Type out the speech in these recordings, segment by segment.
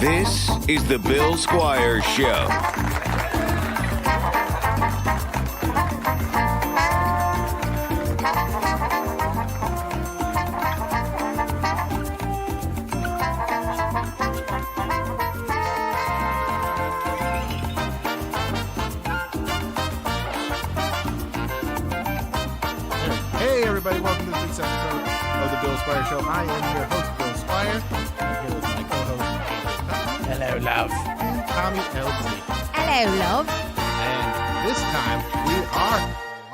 This is the Bill Squire Show. Hey everybody, welcome to this week's episode of the Bill Squire Show. I am your host, Bill Squire. I'm here with my co-host, Hello, love. and Tommy LG. Hello, love. And this time, we are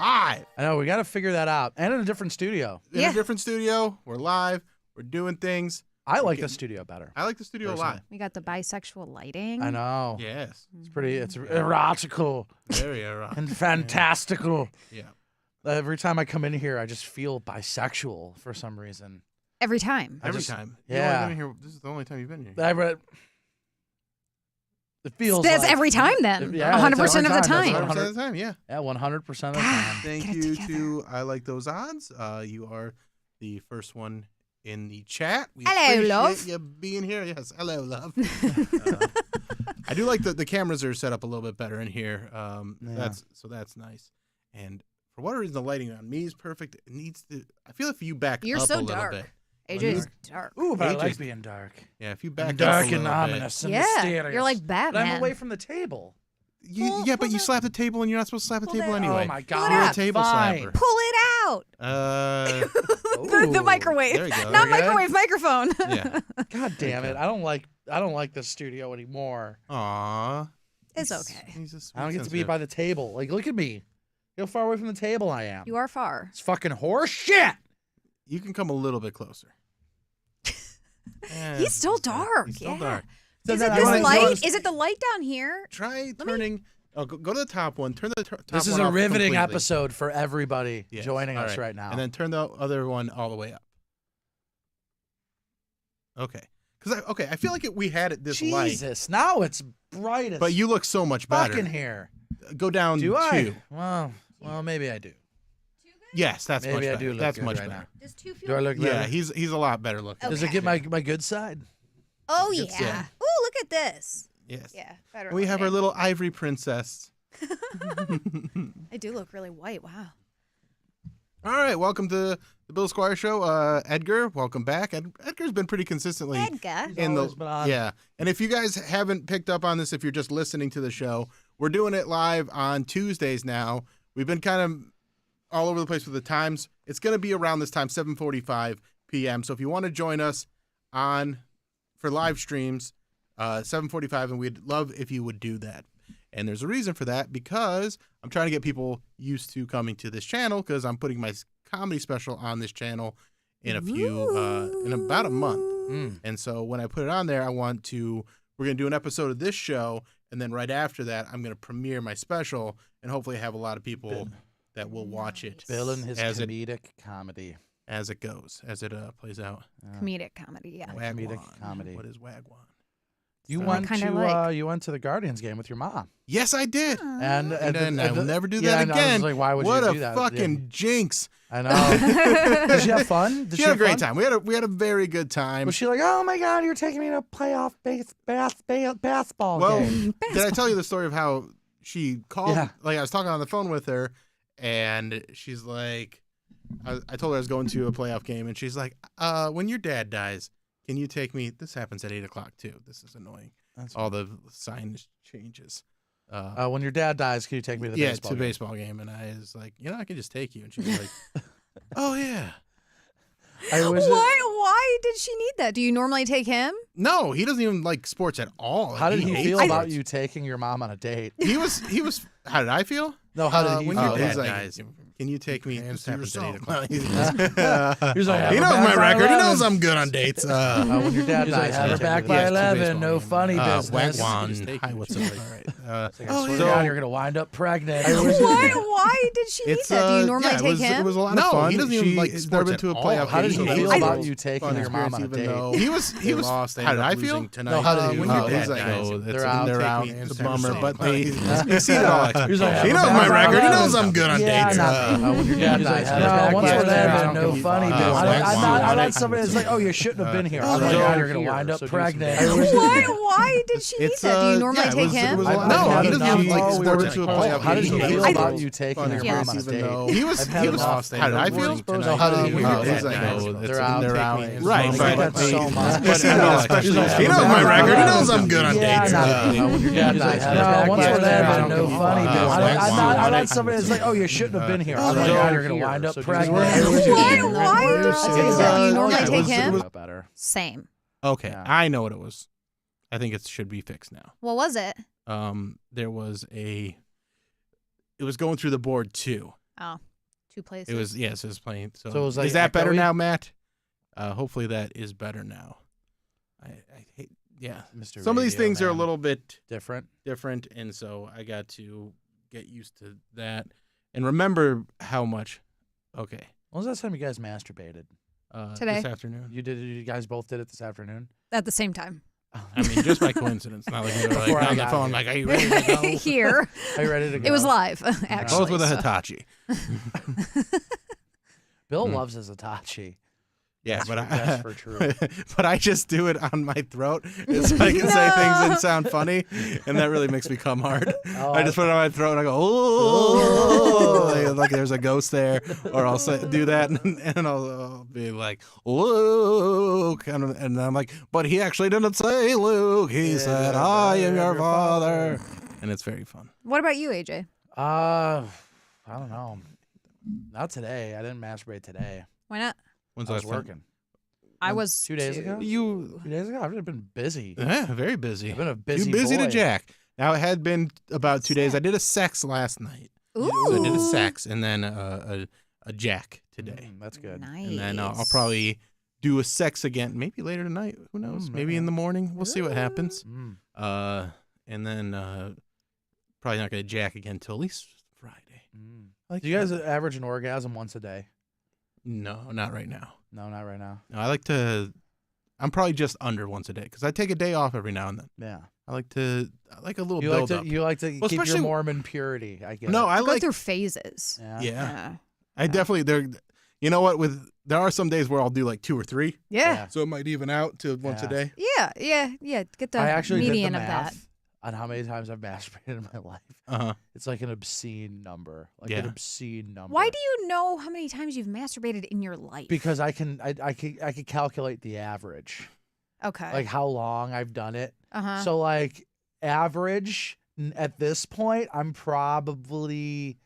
live. I know, we got to figure that out. And in a different studio. In a different studio. We're live. We're doing things. I like the studio better. I like the studio a lot. We got the bisexual lighting. I know. Yes. It's pretty, it's erotical Very erotic. and fantastical. Yeah. Every time I come in here, I just feel bisexual for some reason. Every time. Every time. Yeah. You've only been here, this is the only time you've been here. It feels That's like, every time then. Yeah, 100% it's every of the time. time. 100% of the time, yeah. Yeah, 100% of the God. time. Thank Get it you together. to I Like Those Odds. You are the first one in the chat. We Hello, appreciate love. you being here. Yes, hello, love. I do like the cameras are set up a little bit better in here. That's nice. And for whatever reason, the lighting on me is perfect. It needs to. I feel if you back You're up so a little dark. bit. AJ's dark. Ooh, but I AJ's like being dark. Yeah, if you back I'm up dark a and little ominous and Yeah, mysterious. you're like But Batman. I'm away from the table. bit. Pull But you that- slap the table and you're not supposed to slap the pull table that- anyway. Oh my Pull god. it You're a out. table Fine. slapper. Pull it out. The Ooh. microwave. There you go. Not There you go. microwave, microphone. Yeah. God damn it. I don't like this studio anymore. Aw. It's okay. He's a sweet I don't get to be sensitive. by the table. Like, look at me. How far away from the table I am. You are far. It's fucking horse shit. You can come a little bit closer. Yeah, He's still dark. He's still Yeah. dark. So Is then it I this wanna light? notice- Is it the light down here? Try me- turning. Oh, go to the top one. Turn the top This is one a off riveting completely. episode for everybody Yes. joining All us right now. And then turn the other one all the way up. Okay. Because I feel like we had it this light, Jesus, now it's bright as but you look so much better. fucking here. Go down Do two. I? Well, maybe I do. Yes, that's Maybe much I better. do look That's good much right better. Does two Do I look Yeah, better? he's a lot better looking. Does it Okay. get my good side? Oh, It's- yeah. yeah. Oh, look at this. Yes. Yeah, better. And we have our lighting. little ivory princess. I do look really white. Wow. All right, welcome to the Bill Squire Show. Edgar, welcome back. Edgar's been pretty consistently Edgar. in always been on. yeah. And if you guys haven't picked up on this, if you're just listening to the show, we're doing it live on Tuesdays now. We've been kind of all over the place with the times. It's going to be around this time, 7:45 p.m. So if you want to join us for live streams, 7:45, and we'd love if you would do that. And there's a reason for that, because I'm trying to get people used to coming to this channel, because I'm putting my comedy special on this channel in in about a month. Mm. And so when I put it on there, we're going to do an episode of this show, and then right after that, I'm going to premiere my special, and hopefully have a lot of people that will watch it Bill and his as comedic comedy. it goes, as it plays out. Comedic comedy, yeah. Comedic Wagwan. comedy. What is Wagwan? You So I went kinda to like- you went to the Guardians game with your mom, Yes, I did. and I will never do yeah, that and I was again. like, why would what you a do that? fucking jinx! I know. Did she have fun? Did She had a great fun? time. We had a very good time. Was she like, oh my god, you're taking me to a playoff basketball Well, game? did I tell you the story of how she called? Yeah. Like, I was talking on the phone with her, and she's like, I told her I was going to a playoff game, and she's like, when your dad dies, can you take me? This happens at 8:00 too. This is annoying. That's All the sign changes. when your dad dies, can you take me to the Yeah, baseball to game? baseball game, and I was like, I can just take you, and she's like, oh yeah. Why did she need that? Do you normally take him? No, he doesn't even like sports at all. How did he hates feel sports. about you taking your mom on a date? He was. How did I feel? No, how did he when feel? your dad He's like- dies? Can you take me? This happens at 8:00. He's like, He "Have her knows back my by record. He 11." knows I'm good on dates. When your dad He's dies, like, have her "Yeah, back yeah, by it's a 11. baseball No game." funny business. Wagwan. It's Hi, what's up? All right. like, I Oh, swear to yeah. God, you're gonna wind up pregnant. Why did she need that? Do you normally take him? It was a lot of No, fun. he doesn't even like sports been to a playoff How did game. he so feel that was about a you taking fun your mom on a experience, even date? though He was. How did I feel? No, how did he when feel? your dad He's like, dies, oh, it's they're out, they're take out. me It's a into bummer, the but baseball he's seen it all. He's like, He knows have her my back by record. He 11. knows I'm good on Yeah, dates. not When your dad dies. No, once we're there, then no funny. I'm not somebody that's like, oh, you shouldn't have been here. I'm like, you're going to wind up pregnant. Why did she need that? Do you normally take him? No, he doesn't like to a playoff. How did he feel I about did- you taking your mom on a date? He was. How did I feel? How did he feel? They're out. Right. But so much. He knows my record. He knows I'm good on dates. When your dad dies. No, once we're there, then no funny. I'm not somebody that's like, oh, you shouldn't have been here. I'm like, you're going to wind up pregnant. Why did she need that? Do you normally take him? Better. Same. Okay, I know what it was. I think it should be fixed now. What was it? There was it was going through the board too. Oh, 2 places. It was it was playing. So, it was like is that better echoey? now, Matt? Hopefully that is better now. I hate Mr. some of these Radio things are a Man. little bit different, and so I got to get used to that and remember how much. Okay. When was the last time you guys masturbated? Today. This afternoon. You guys both did it this afternoon? At the same time. I mean, just by coincidence. Not like you were like on the phone, like, are you ready to go? Here. Are you ready to go? It was live, actually. Both with a so. Hitachi. Bill loves his Hitachi. Yeah, That's for true. but I just do it on my throat so I can say things and sound funny, and that really makes me come hard. I just put it on my throat and I go, oh, like there's a ghost there, or I'll do that and I'll be like, Luke, and I'm like, but he actually didn't say Luke. He said, I am your father, and it's very fun. What about you, AJ? I don't know. Not today. I didn't masturbate today. Why not? When's I was last time? working. I was 2 days ago. 2 days ago. I've been busy. Yeah, very busy. I've been a busy Too busy boy. to jack. Now it had been about 2 days. I did a sex last night. Ooh. So I did a sex and then a jack today. That's good. Nice. And then I'll probably do a sex again, maybe later tonight. Who knows? Maybe in the morning. We'll see what happens. And then probably not going to jack again until at least Friday. Like Do you guys average an orgasm once a day? No, not right now. No, not right now. No, I like to. I'm probably just under once a day because I take a day off every now and then. Yeah. I like a little You build like up. to keep your especially- Mormon purity. I guess. No, I Go like. through phases. Yeah. I definitely You know what? There are some days where I'll do like 2 or 3. Yeah. So it might even out to once a day. Yeah. Get the I actually median did the of math that. on how many times I've masturbated in my life. It's like an obscene number. An obscene number. Why do you know how many times you've masturbated in your life? Because I can calculate the average. Okay. Like how long I've done it. Uh-huh. So like average at this point, I'm probably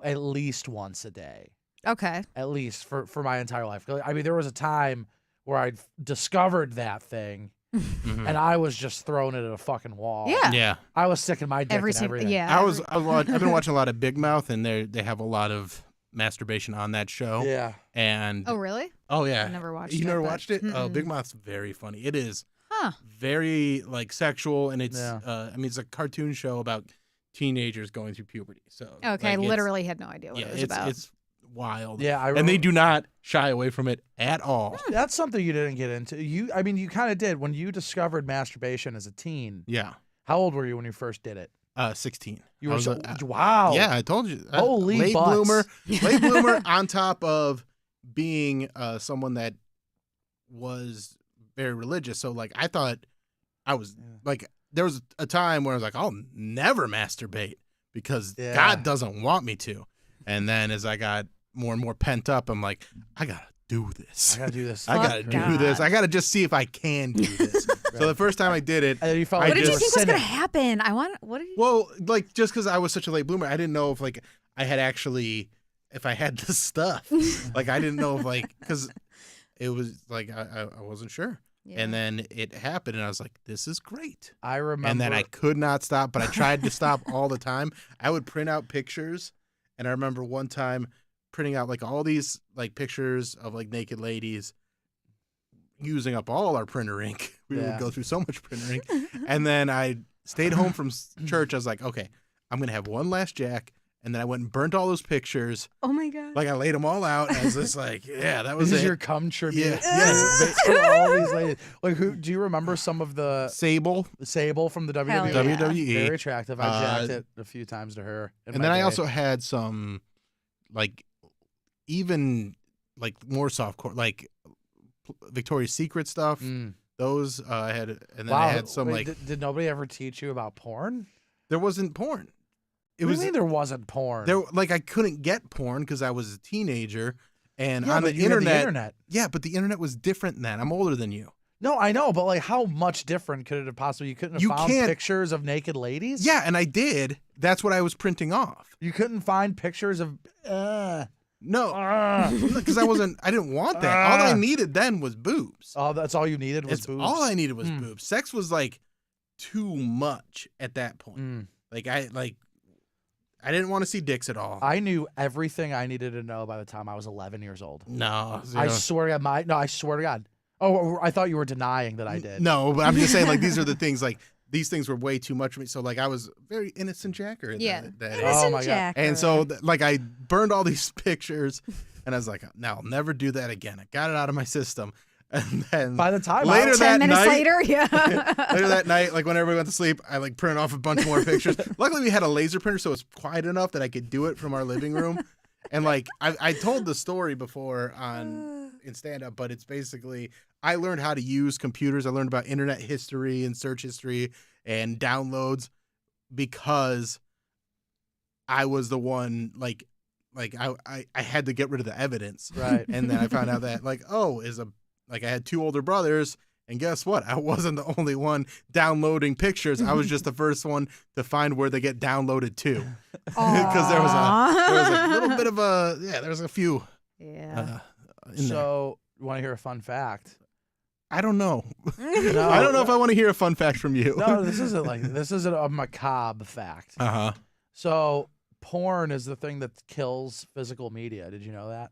at least once a day. Okay. At least for my entire life. I mean, there was a time where I discovered that thing, and I was just throwing it at a fucking wall. Yeah. Yeah. I was sticking my dick in everything. Yeah. I've been watching a lot of Big Mouth, and they have a lot of masturbation on that show. Yeah. And Oh, really? oh yeah. I never watched You it, never but- watched it? Oh, Big Mouth's very funny. It is Huh. very like sexual, and it's Yeah. I mean it's a cartoon show about teenagers going through puberty. So Okay. I like, it's- literally had no idea what it was about. It's wild. Yeah, I and they remember- do not shy away from it at all. That's something you didn't get into. You kind of did when you discovered masturbation as a teen. Yeah. How old were you when you first did it? 16. You I were was so a- wow. Yeah, I told you. Holy late butts. bloomer. Late bloomer on top of being someone that was very religious. So like I thought I was like there was a time where I was like I'll never masturbate because God doesn't want me to. And then as I got more and more pent up, I'm like I got to do this. I gotta do this. I got to do this. I got to just see if I can do this. So the first time I did it, And you felt I like What did you just- think was sinning. going to happen? What did you? well, like just because I was such a late bloomer, I didn't know if like I had actually, if I had the stuff. Like I didn't know if like, because it was like I wasn't sure. Yeah. And then it happened, and I was like, "This is great." I remember. And then I could not stop, but I tried to stop all the time. I would print out pictures, and I remember one time printing out like all these like pictures of like naked ladies, using up all our printer ink. We would go through so much printer ink, and then I stayed home from church. I was like, "Okay, I'm gonna have one last jack." And then I went and burnt all those pictures. Oh my god. Like I laid them all out. And I was just like, yeah, that was This it. is your cum tribute. Yeah. Yes. For all these ladies. Like, who do you remember some of the Sable. from the WWE? Hell yeah. WWE. Very attractive. I jacked it a few times to her. And then I also had some, like, even like more softcore, like Victoria's Secret stuff. Those I had, and then I had some Did nobody ever teach you about porn? There wasn't porn. What do you mean there wasn't porn? There, like I couldn't get porn because I was a teenager, and Yeah, on the but you had internet. Yeah, but the internet was different then. I'm older than you. No, I know, but like, how much different could it have possibly? You couldn't have found pictures of naked ladies. Yeah, and I did. That's what I was printing off. You couldn't find pictures of. No, because I didn't want that. All I needed then was boobs. Oh, that's all you needed was boobs. All I needed was boobs. Sex was like too much at that point. Like I didn't want to see dicks at all. I knew everything I needed to know by the time I was 11 years old. No, I swear to God, I swear to God. Oh, I thought you were denying that I did. No, but I'm just saying, like, these are the things, like, these things were way too much for me. So, like, I was very innocent jacker at that age. Oh, my God. And so, like, I burned all these pictures, and I was like, no, I'll never do that again. I got it out of my system. And then by the time later 10 minutes night, later, yeah. later that night, like when everybody went to sleep, I like printed off a bunch more pictures. Luckily, we had a laser printer, so it was quiet enough that I could do it from our living room. And like I told the story before in stand up, but it's basically I learned how to use computers. I learned about internet history and search history and downloads because I was the one like I had to get rid of the evidence. Right. And then I found out that I had two older brothers, and guess what? I wasn't the only one downloading pictures. I was just the first one to find where they get downloaded to, because there was a little bit of there was a few. Yeah. So, you want to hear a fun fact? I don't know. No, I don't know if I want to hear a fun fact from you. No, this isn't a macabre fact. So, porn is the thing that kills physical media. Did you know that?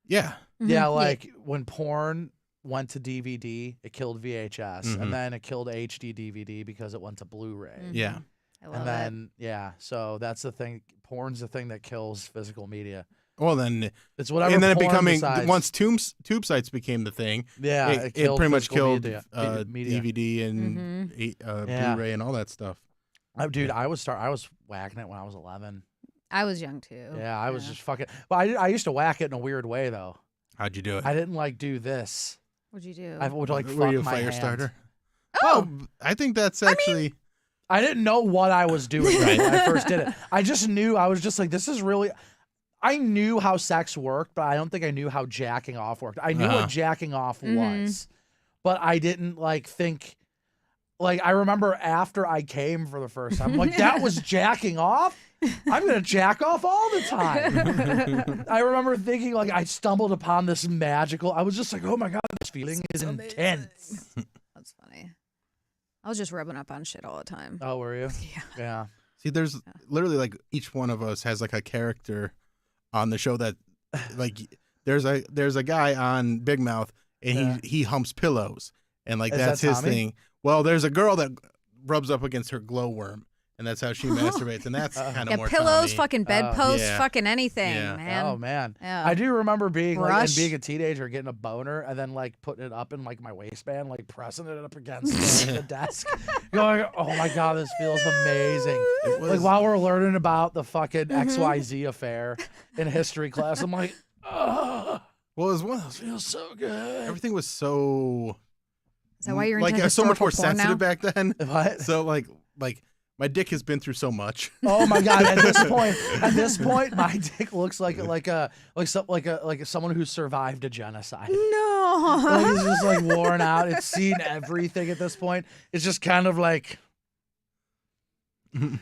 Yeah. Yeah, like when porn went to DVD, it killed VHS, and then it killed HD DVD because it went to Blu-ray. Yeah. I love And then so that's the thing. Porn's the thing that kills physical media. Well, then it's whatever. And then it porn becoming decides. Once tube sites became the thing. Yeah, it pretty much killed media. DVD and Blu-ray and all that stuff. Dude, I was whacking it when I was 11. I was young too. Yeah, I was just fucking. But I used to whack it in a weird way though. How'd you do it? I didn't like do this. What'd you do? I would like Were fuck you a my fire hand. starter? Oh, I think that's actually. I didn't know what I was doing when I first did it. I just knew. I was just like, this is really. I knew how sex worked, but I don't think I knew how jacking off worked. I knew what jacking off was, but I didn't think. Like, I remember after I came for the first time, I'm like, that was jacking off? I'm going to jack off all the time. I remember thinking, like, I stumbled upon this magical, I was just like, oh my God, this feeling is intense. That's funny. I was just rubbing up on shit all the time. Oh, were you? Yeah. Yeah. See, there's literally like each one of us has like a character on the show that like there's a guy on Big Mouth and he humps pillows and like that's his thing. Well, there's a girl that rubs up against her glowworm, and that's how she masturbates, and that's kind of more pillows, Tommy. fucking bedposts, fucking anything, man. Oh man. Yeah. I do remember being Brush. being a teenager, getting a boner, and then like putting it up in like my waistband, like pressing it up against the desk, going, "Oh my God, this feels amazing!" Like while we're learning about the fucking XYZ affair in history class, I'm like, "Oh, well, it was one of those. feels so good." Everything was so. Is that why you're like into so much more historical porn sensitive now? back then? What? So like my dick has been through so much. Oh my God! At this point, my dick looks like someone who survived a genocide. No. Like it's just like worn out. It's seen everything at this point. It's just kind of like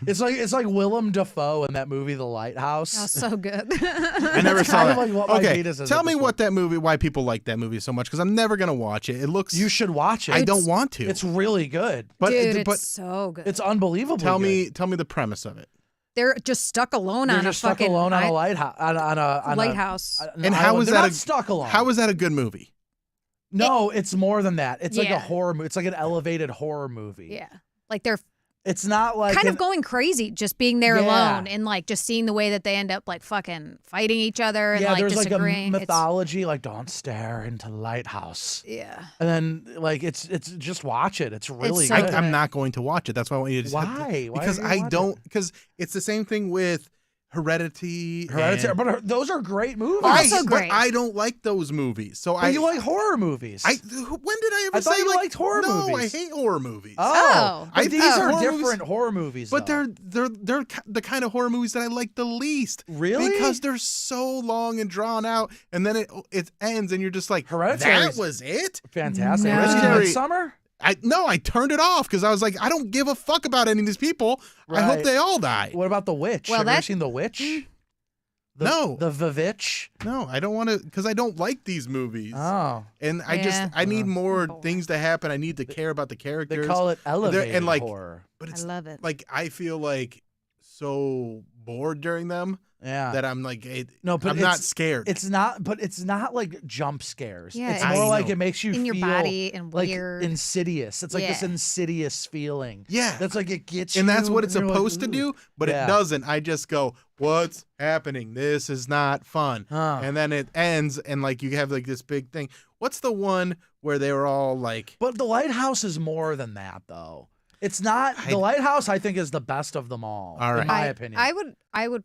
it's like Willem Dafoe in that movie The Lighthouse. Oh, so good. I never saw that. Like what my Okay, penis is tell at me this what that movie, why people like that movie so much, because I'm never gonna watch it. It looks. You should watch it. I don't want to. It's really good. But Dude, but it's so good. It's unbelievable. tell me the premise of it. They're just stuck alone They're on just a fucking stuck alone on a lighthouse. On a lighthouse. And how is they're that not stuck alone? How is that a good movie? No, it's more than that. It's like a Yeah. horror movie. It's like an elevated horror movie. Yeah. Like they're It's not like kind of going crazy, just being there alone and like just seeing the way that they end up like fucking fighting each other and like there's disagreeing. like a mythology, like don't stare into the lighthouse. Yeah. And then like it's just watch it. It's really so good. good. I'm not going to watch it. That's why I want you to just Why? Why because are you I watching don't. it? Because it's the same thing with Hereditary. Hereditary, but those are great movies. Also But great. I don't like those movies. So But you like horror movies. when did I ever I thought say you like liked horror no, movies. I hate horror movies. Oh. But these are horror movies- different horror movies. But though. they're the kind of horror movies that I like the least. Really? Because they're so long and drawn out, and then it ends, and you're just like, Hereditary's that was it? fantastic. No. Hereditary Summer. I turned it off because I was like, I don't give a fuck about any of these people. I hope Right. they all die. What about The Witch? Well, Have you ever that- seen The Witch? No. The Vivitch. No, I don't want to because I don't like these movies. Oh, And Yeah. I need more Boring. things to happen. I need to care about the they characters. call it elevated and, like, horror. But I it's love it. like I feel like so bored during them Yeah. that I'm like, No, but I'm not it's- scared. It's not, but it's not like jump scares. Yeah, it's it's- more I like know. it makes you in your feel body and like weird. insidious. It's like this Yeah. insidious feeling. yeah. That's like it gets And you. that's what it's and you're like, supposed to "Ooh." do, but Yeah. it doesn't. I just go, what's happening? This is not fun. Huh. And then it ends, and like you have like this big thing. What's the one where they were all like, But The Lighthouse is more than that, though. It's not. The Lighthouse, I think, is the best of them all. All right. in my I opinion. I would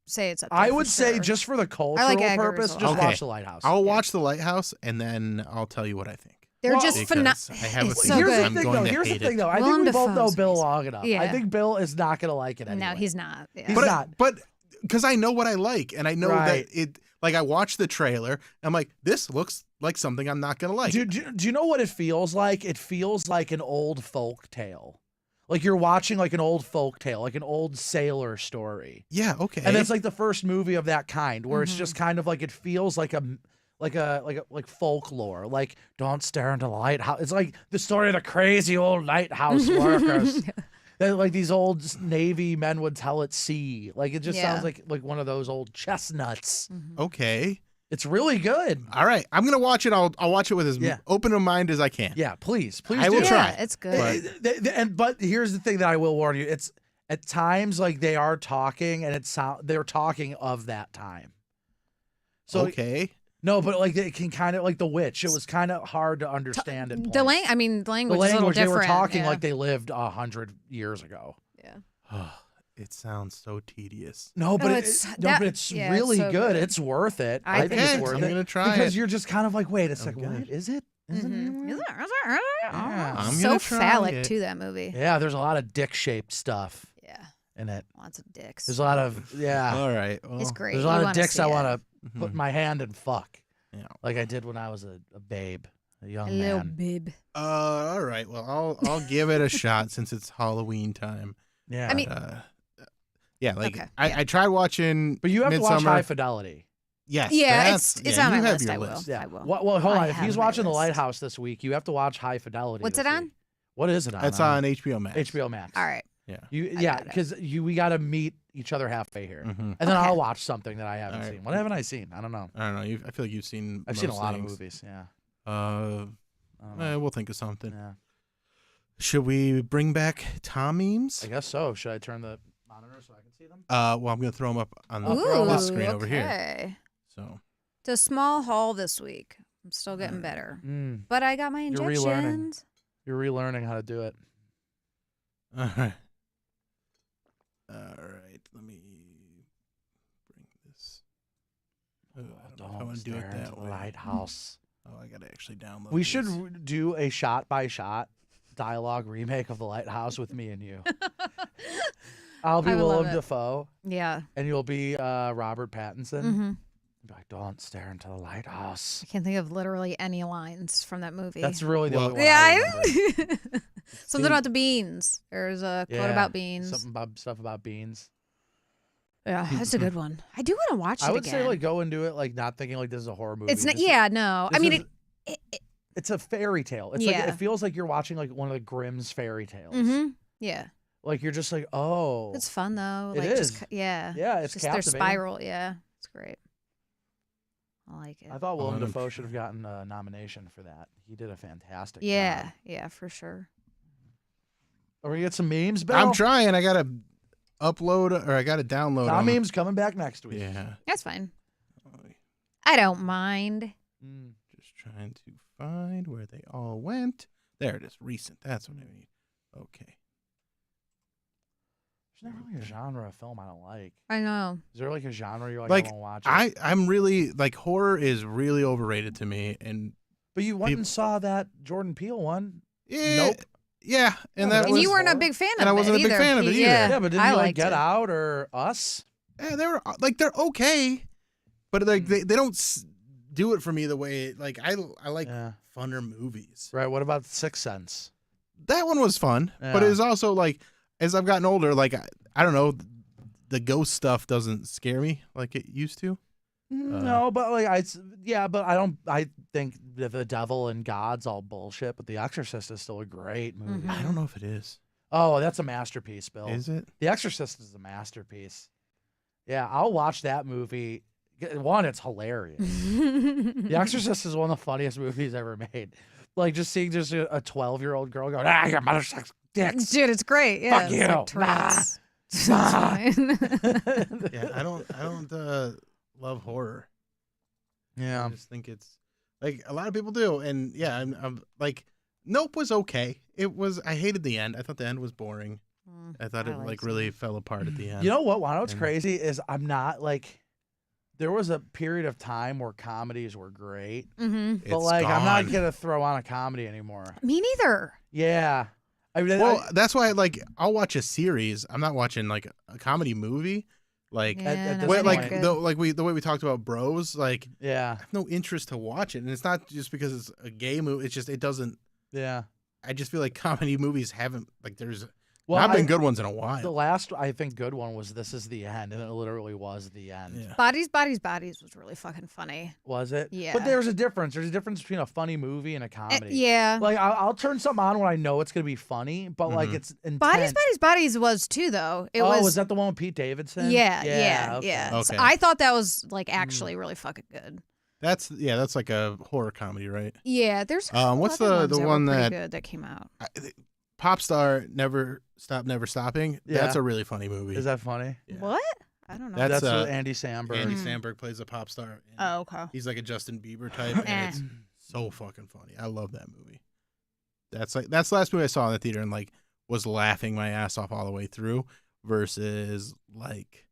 say it's up there I for would say sure. just for the cultural like Eggers purpose, a just lot. Okay. watch The Lighthouse. I'll watch The Lighthouse, and then I'll tell you what I think. They're Well, just Because phenomenal. I have a It's feeling so Here's good. the I'm thing, going though. to Here's the hate thing, it. though. I Willem think we both know Dafoe's Bill amazing. long enough. I Yeah. think Bill is not going to like it anyway. No, he's not. Yeah. He's But not. but because I know what I like, and I know Right. that it. Like I watched the trailer, and I'm like, this looks like something I'm not gonna like. Do you know what it feels like? It feels like an old folk tale. Like you're watching like an old folk tale, like an old sailor story. Yeah, okay. And it's like the first movie of that kind where Mm-hmm. it's just kind of like it feels like like folklore. Like don't stare into the lighthouse. It's like the story of the crazy old lighthouse workers. That like these old Navy men would tell at sea. Like it just Yeah. sounds like one of those old chestnuts. okay. It's really good. All right, I'm gonna watch it. I'll watch it with as Yeah. open a mind as I can. Yeah, please I will do. try. Yeah, it's good. But here's the thing that I will warn you: it's at times like they are talking, and they're talking of that time. So Okay. no, but like it can kind of like The Witch. It was kind of hard to understand at The points. the language The is a little language they different. were talking yeah. like they lived 100 years ago. Yeah. It sounds so tedious. No, but No, but it's yeah, really it's so good. good. It's worth it. I think think it's so, worth I'm it gonna try because it. you're just kind of like, wait a second, Okay. what is it? Is it Mhm. really? Yeah. Yeah. I'm So gonna try phallic it. too, that movie. Yeah, there's a lot of dick-shaped stuff Yeah. in it. Lots of dicks. There's a lot of All right. Well, It's great. There's a You lot of wanna dicks see I it. want to put Mhm. in my hand and fuck, Yeah. like I did when I was a babe, a young A little man. bib. All right. Well, I'll give it a shot since it's Halloween time. Yeah, I mean- Yeah, like Okay, I tried watching. but you have to watch Midsummer. High Fidelity. Yes. Yeah, that's- it's yeah, on you my have list. your I will. list. Yeah. I will. Well, hold I on. If have he's my watching The list. Lighthouse this week, you have to watch High Fidelity. What's this it on? week. What is it on? It's on HBO Max. HBO Max. All right. Yeah. You I yeah, got it. because we got to meet each other halfway here, Mhm. and then Okay. I'll watch something that I haven't All right. seen. What haven't I seen? I don't know. I don't know. I feel like you've seen. I've seen a most lot things. of movies. Yeah. Uh, I don't know. we'll think of something. Yeah. Should we bring back Tom memes? I guess so. Should I turn the monitor so I can see them? Well, I'm gonna throw them up on the, Ooh, this screen over here. Okay. So It's a small haul this week. I'm still getting better. Mm. But I got my You're relearning. injections. You're relearning how to do it. all right, let me bring this. Oh, I don't know if I want to do it stare into that the way. lighthouse. Oh, I gotta actually download. We these. should do a shot-by-shot dialogue remake of The Lighthouse with me and you. I'll be I would love Willem it. Dafoe, Yeah. and you'll be Robert Pattinson. hmm Be like, don't stare into the lighthouse. I can't think of literally any lines from that movie. That's really the Well- only one I yeah. remember. Something about the beans. There's a quote Yeah, about beans. Something about stuff about beans. Yeah, that's a good one. I do want to watch it I would again. say like go and do it like not thinking like this is a horror movie. it's not. This is- Yeah, no. I this mean, is- it's a fairy tale. It's like Yeah. it feels like you're watching like one of the Grimm's fairy tales. yeah. Like you're just like, oh, It's fun though. It Like is. just yeah. yeah, it's just their captivating. spiral. Yeah, it's great. I like it. I thought Willem I'm Dafoe should have gotten a nomination for that. He did a fantastic Yeah, job. yeah, for sure. Are we gonna get some memes, Bill? I'm trying. I gotta upload or I gotta download Tom them. memes coming back next week. Yeah. That's fine. I don't mind. Just trying to find where they all went. There it is. Recent. That's what I need. Okay. There's not really a genre of film I don't like. I know. Is there like a genre you're like, Like I won't watch it? I'm really like horror is really overrated to me, and But you went and saw that Jordan Peele one. yeah, Nope. yeah, and Yeah, that And was you weren't a horror. big fan of it And I wasn't a big either. fan of it either. Yeah, Yeah, but didn't I you like liked Get it. Out or Us? yeah, they were like they're okay, but like they don't do it for me the way like I like Yeah. funner movies. Right. What about Sixth Sense? That one was fun, but Yeah. it was also like as I've gotten older, like I don't know, the ghost stuff doesn't scare me like it used to. No, but like but I think that the devil and God's all bullshit, but The Exorcist is still a great movie. I don't know if it is. Oh, that's a masterpiece, Bill. Is it? The Exorcist is a masterpiece. Yeah, I'll watch that movie. One, it's hilarious. The Exorcist is one of the funniest movies ever made. Like just seeing just a 12-year-old girl going, your mother sucks dicks. Dude, it's great. Yeah, Fuck it's you. like Tourette's. It's Nah. fine. Yeah, I don't love horror. Yeah. I just think it's like a lot of people do, and yeah, I'm like, Nope was okay. I hated the end. I thought the end was boring. I thought it like really fell apart at the end. You know what? What's And- crazy is I'm not like. There was a period of time where comedies were great, Mm-hmm. but It's like I'm not gone. gonna throw on a comedy anymore. Me neither. Yeah, I mean, Well, that's why like I'll watch a series. I'm not watching like a comedy movie. Like, Yeah, at no, this wait, they're point- like good. the way we talked about Bros. Like, yeah, I have no interest to watch it, and it's not just because it's a gay movie. It's just it doesn't. yeah. I just feel like comedy movies haven't like there's Well, not been good ones in a while. The last I think good one was This Is the End, and it literally was the end. Yeah. Bodies, Bodies, Bodies was really fucking funny. Was it? Yeah. But there's a difference. There's a difference between a funny movie and a comedy. Yeah. Like I'll turn something on when I know it's gonna be funny, but like Mhm. it's intense. Bodies, Bodies, Bodies was too though. It was was. that the one with Pete Davidson? Yeah, okay. yeah. So Okay. I thought that was like actually really fucking good. That's like a horror comedy, right? Yeah, there's. What's other the ones were one pretty that- good that came out? Pop Star Never Stop Never Stopping. Yeah. That's a really funny movie. Is that funny? Yeah. What? I don't know. That's, That's with uh, Andy Samberg. Andy Mm. Samberg plays a pop star. and Oh, okay. He's like a Justin Bieber type, and Eh. it's so fucking funny. I love that movie. That's the last movie I saw in the theater and like was laughing my ass off all the way through. Versus like,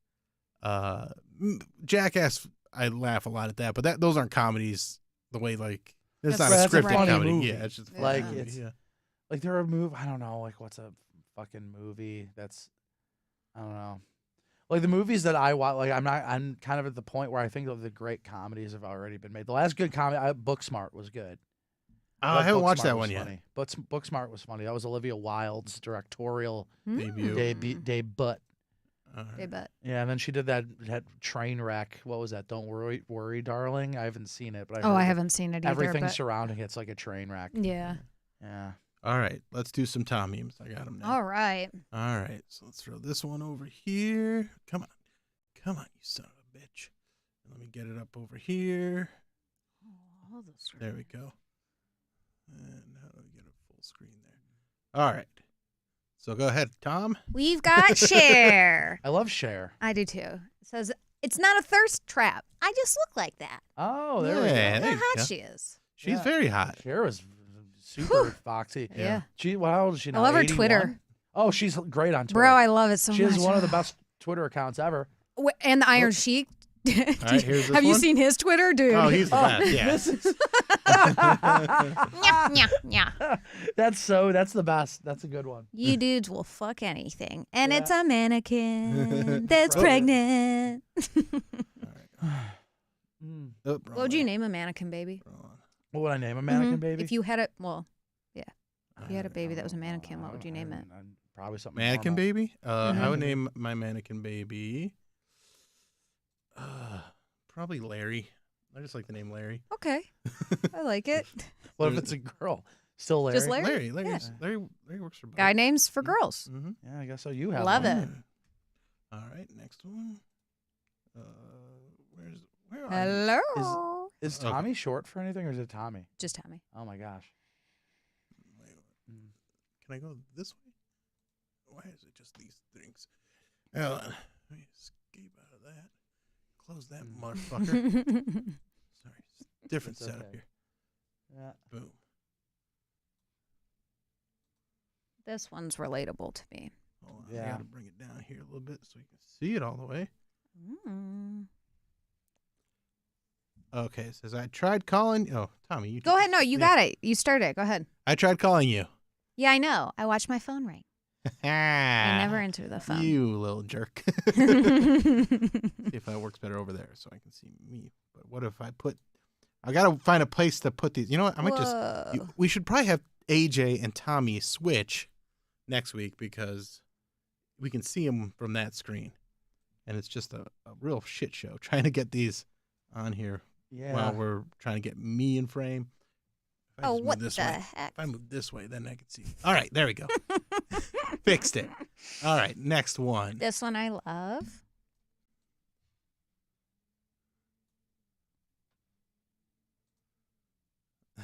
Jackass. I laugh a lot at that, but those aren't comedies. The way like it's not That's a a scripted funny comedy. movie. Yeah, it's just a funny Like, movie, it's- yeah. Like there are I don't know, like what's a fucking movie that's I don't know. Like the movies that I watch, like I'm kind of at the point where I think of the great comedies have already been made. The last good comedy, Booksmart was good. Oh, I haven't watched that Booksmart one was yet. funny. But Booksmart was funny. That was Olivia Wilde's directorial Debut. debut. All right. They bet. Yeah, and then she did that train wreck. What was that? Don't worry, darling. I haven't seen it, but Oh, heard I that haven't seen it either. Everything but surrounding it's like a train wreck. yeah. Yeah. All right, let's do some Tom memes. I got them now. All right. All right, so let's throw this one over here. Come on, you son of a bitch. Let me get it up over here. There we go. And how do we get a full screen there? All right. So go ahead, Tom. We've got Cher. I love Cher. I do too. It says it's not a thirst trap. I just look like that. Oh, there we Yeah, go. there Look you how hot go. she is. She's Yeah. very hot. Cher was super foxy. Yeah. How old is she now? I love her 81? Twitter. Oh, she's great on Twitter. Bro, I love it so she much. has one of the best Twitter accounts ever. And the Iron Sheik. right, here's this Have you one. seen his Twitter, dude? Oh, he's the best. Yeah. This is yeah. that's the best. That's a good one. You dudes will fuck anything. And Yeah. it's a mannequin that's Oh. pregnant. Mm. Oh, What would you name a mannequin baby? What would I name a mannequin Mhm. baby? If you had a, well, yeah. If you had a baby that was a mannequin, what would you name it? Probably something. Mannequin normal. baby? I Mhm. would name my mannequin baby. Probably Larry. I just like the name Larry. Okay. I like it. What if it's a girl? Still Larry. Just Larry? Larry works for both. Guy names for girls. Mm-hmm. Yeah, I guess so. You have Love one. it. All right, next one. Where are you? Hello. Is Okay. Tommy short for anything, or is it Tommy? Just Tommy. Oh my gosh. Wait, can I go this way? Why is it just these things? Hold on. Let me escape out of that. Close that motherfucker. Sorry. Different It's setup okay. here. Yeah. Boom. This one's relatable to me. Hold on. I Yeah. got to bring it down here a little bit so you can see it all the way. Mm. Okay, it says I tried calling. Oh, Tommy, you Go did ahead. this. No, you Yeah. got it. You started it. Go ahead. I tried calling you. Yeah, I know. I watched my phone ring. I never answer the phone. You little jerk. See if that works better over there so I can see me. But what if I put... I got to find a place to put these. You know what? I might Whoa. we should probably have AJ and Tommy switch next week because we can see them from that screen. And it's just a real shit show trying to get these on here Yeah. while we're trying to get me in frame. If I Oh, just move what this the way. heck? If I move this way, then I can see. All right, there we go. Fixed it. All right, next one. This one I love.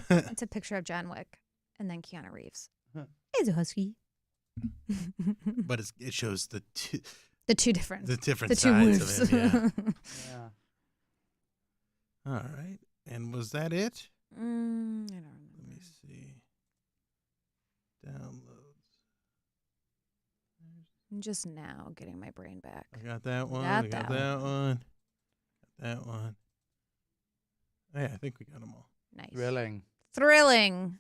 It's a picture of John Wick and then Keanu Reeves. He's a husky. But it shows the two different the different the two sides wolves. of him. Yeah. Yeah. All right, and was that it? I don't Let remember. me see. Downloads. I'm just now getting my brain back. I got that one. Got I got that that one. Got that one. Oh, yeah, I think we got them all. Nice. Thrilling.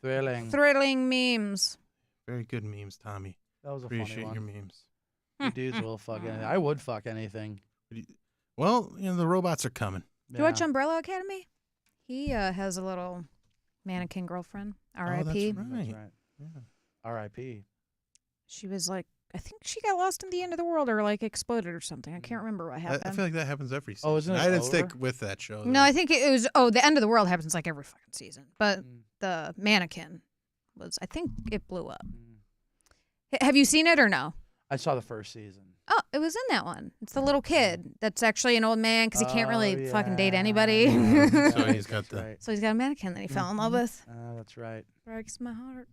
Thrilling memes. Very good memes, Tommy. That was a funny Appreciate your one. memes. You dudes will fuck anything. I would fuck anything. Well, the robots are coming. Do you watch Umbrella Academy? He has a little mannequin girlfriend. R.I.P. Oh, that's That's right. right. Yeah. R.I.P. She was like, I think she got lost in the end of the world or like exploded or something. I can't remember what happened. I feel like that happens every season. Oh, isn't it I didn't over? stick with that show. No, though. I think it was. Oh, the end of the world happens like every fucking season. But the mannequin was. I think it blew up. Have you seen it or no? I saw the first season. Oh, it was in that one. It's the little kid that's actually an old man because he can't really Oh, fucking date yeah. anybody. Yeah, So he's got that's the- right. So he's got a mannequin that he fell in love with. That's right. Breaks my heart.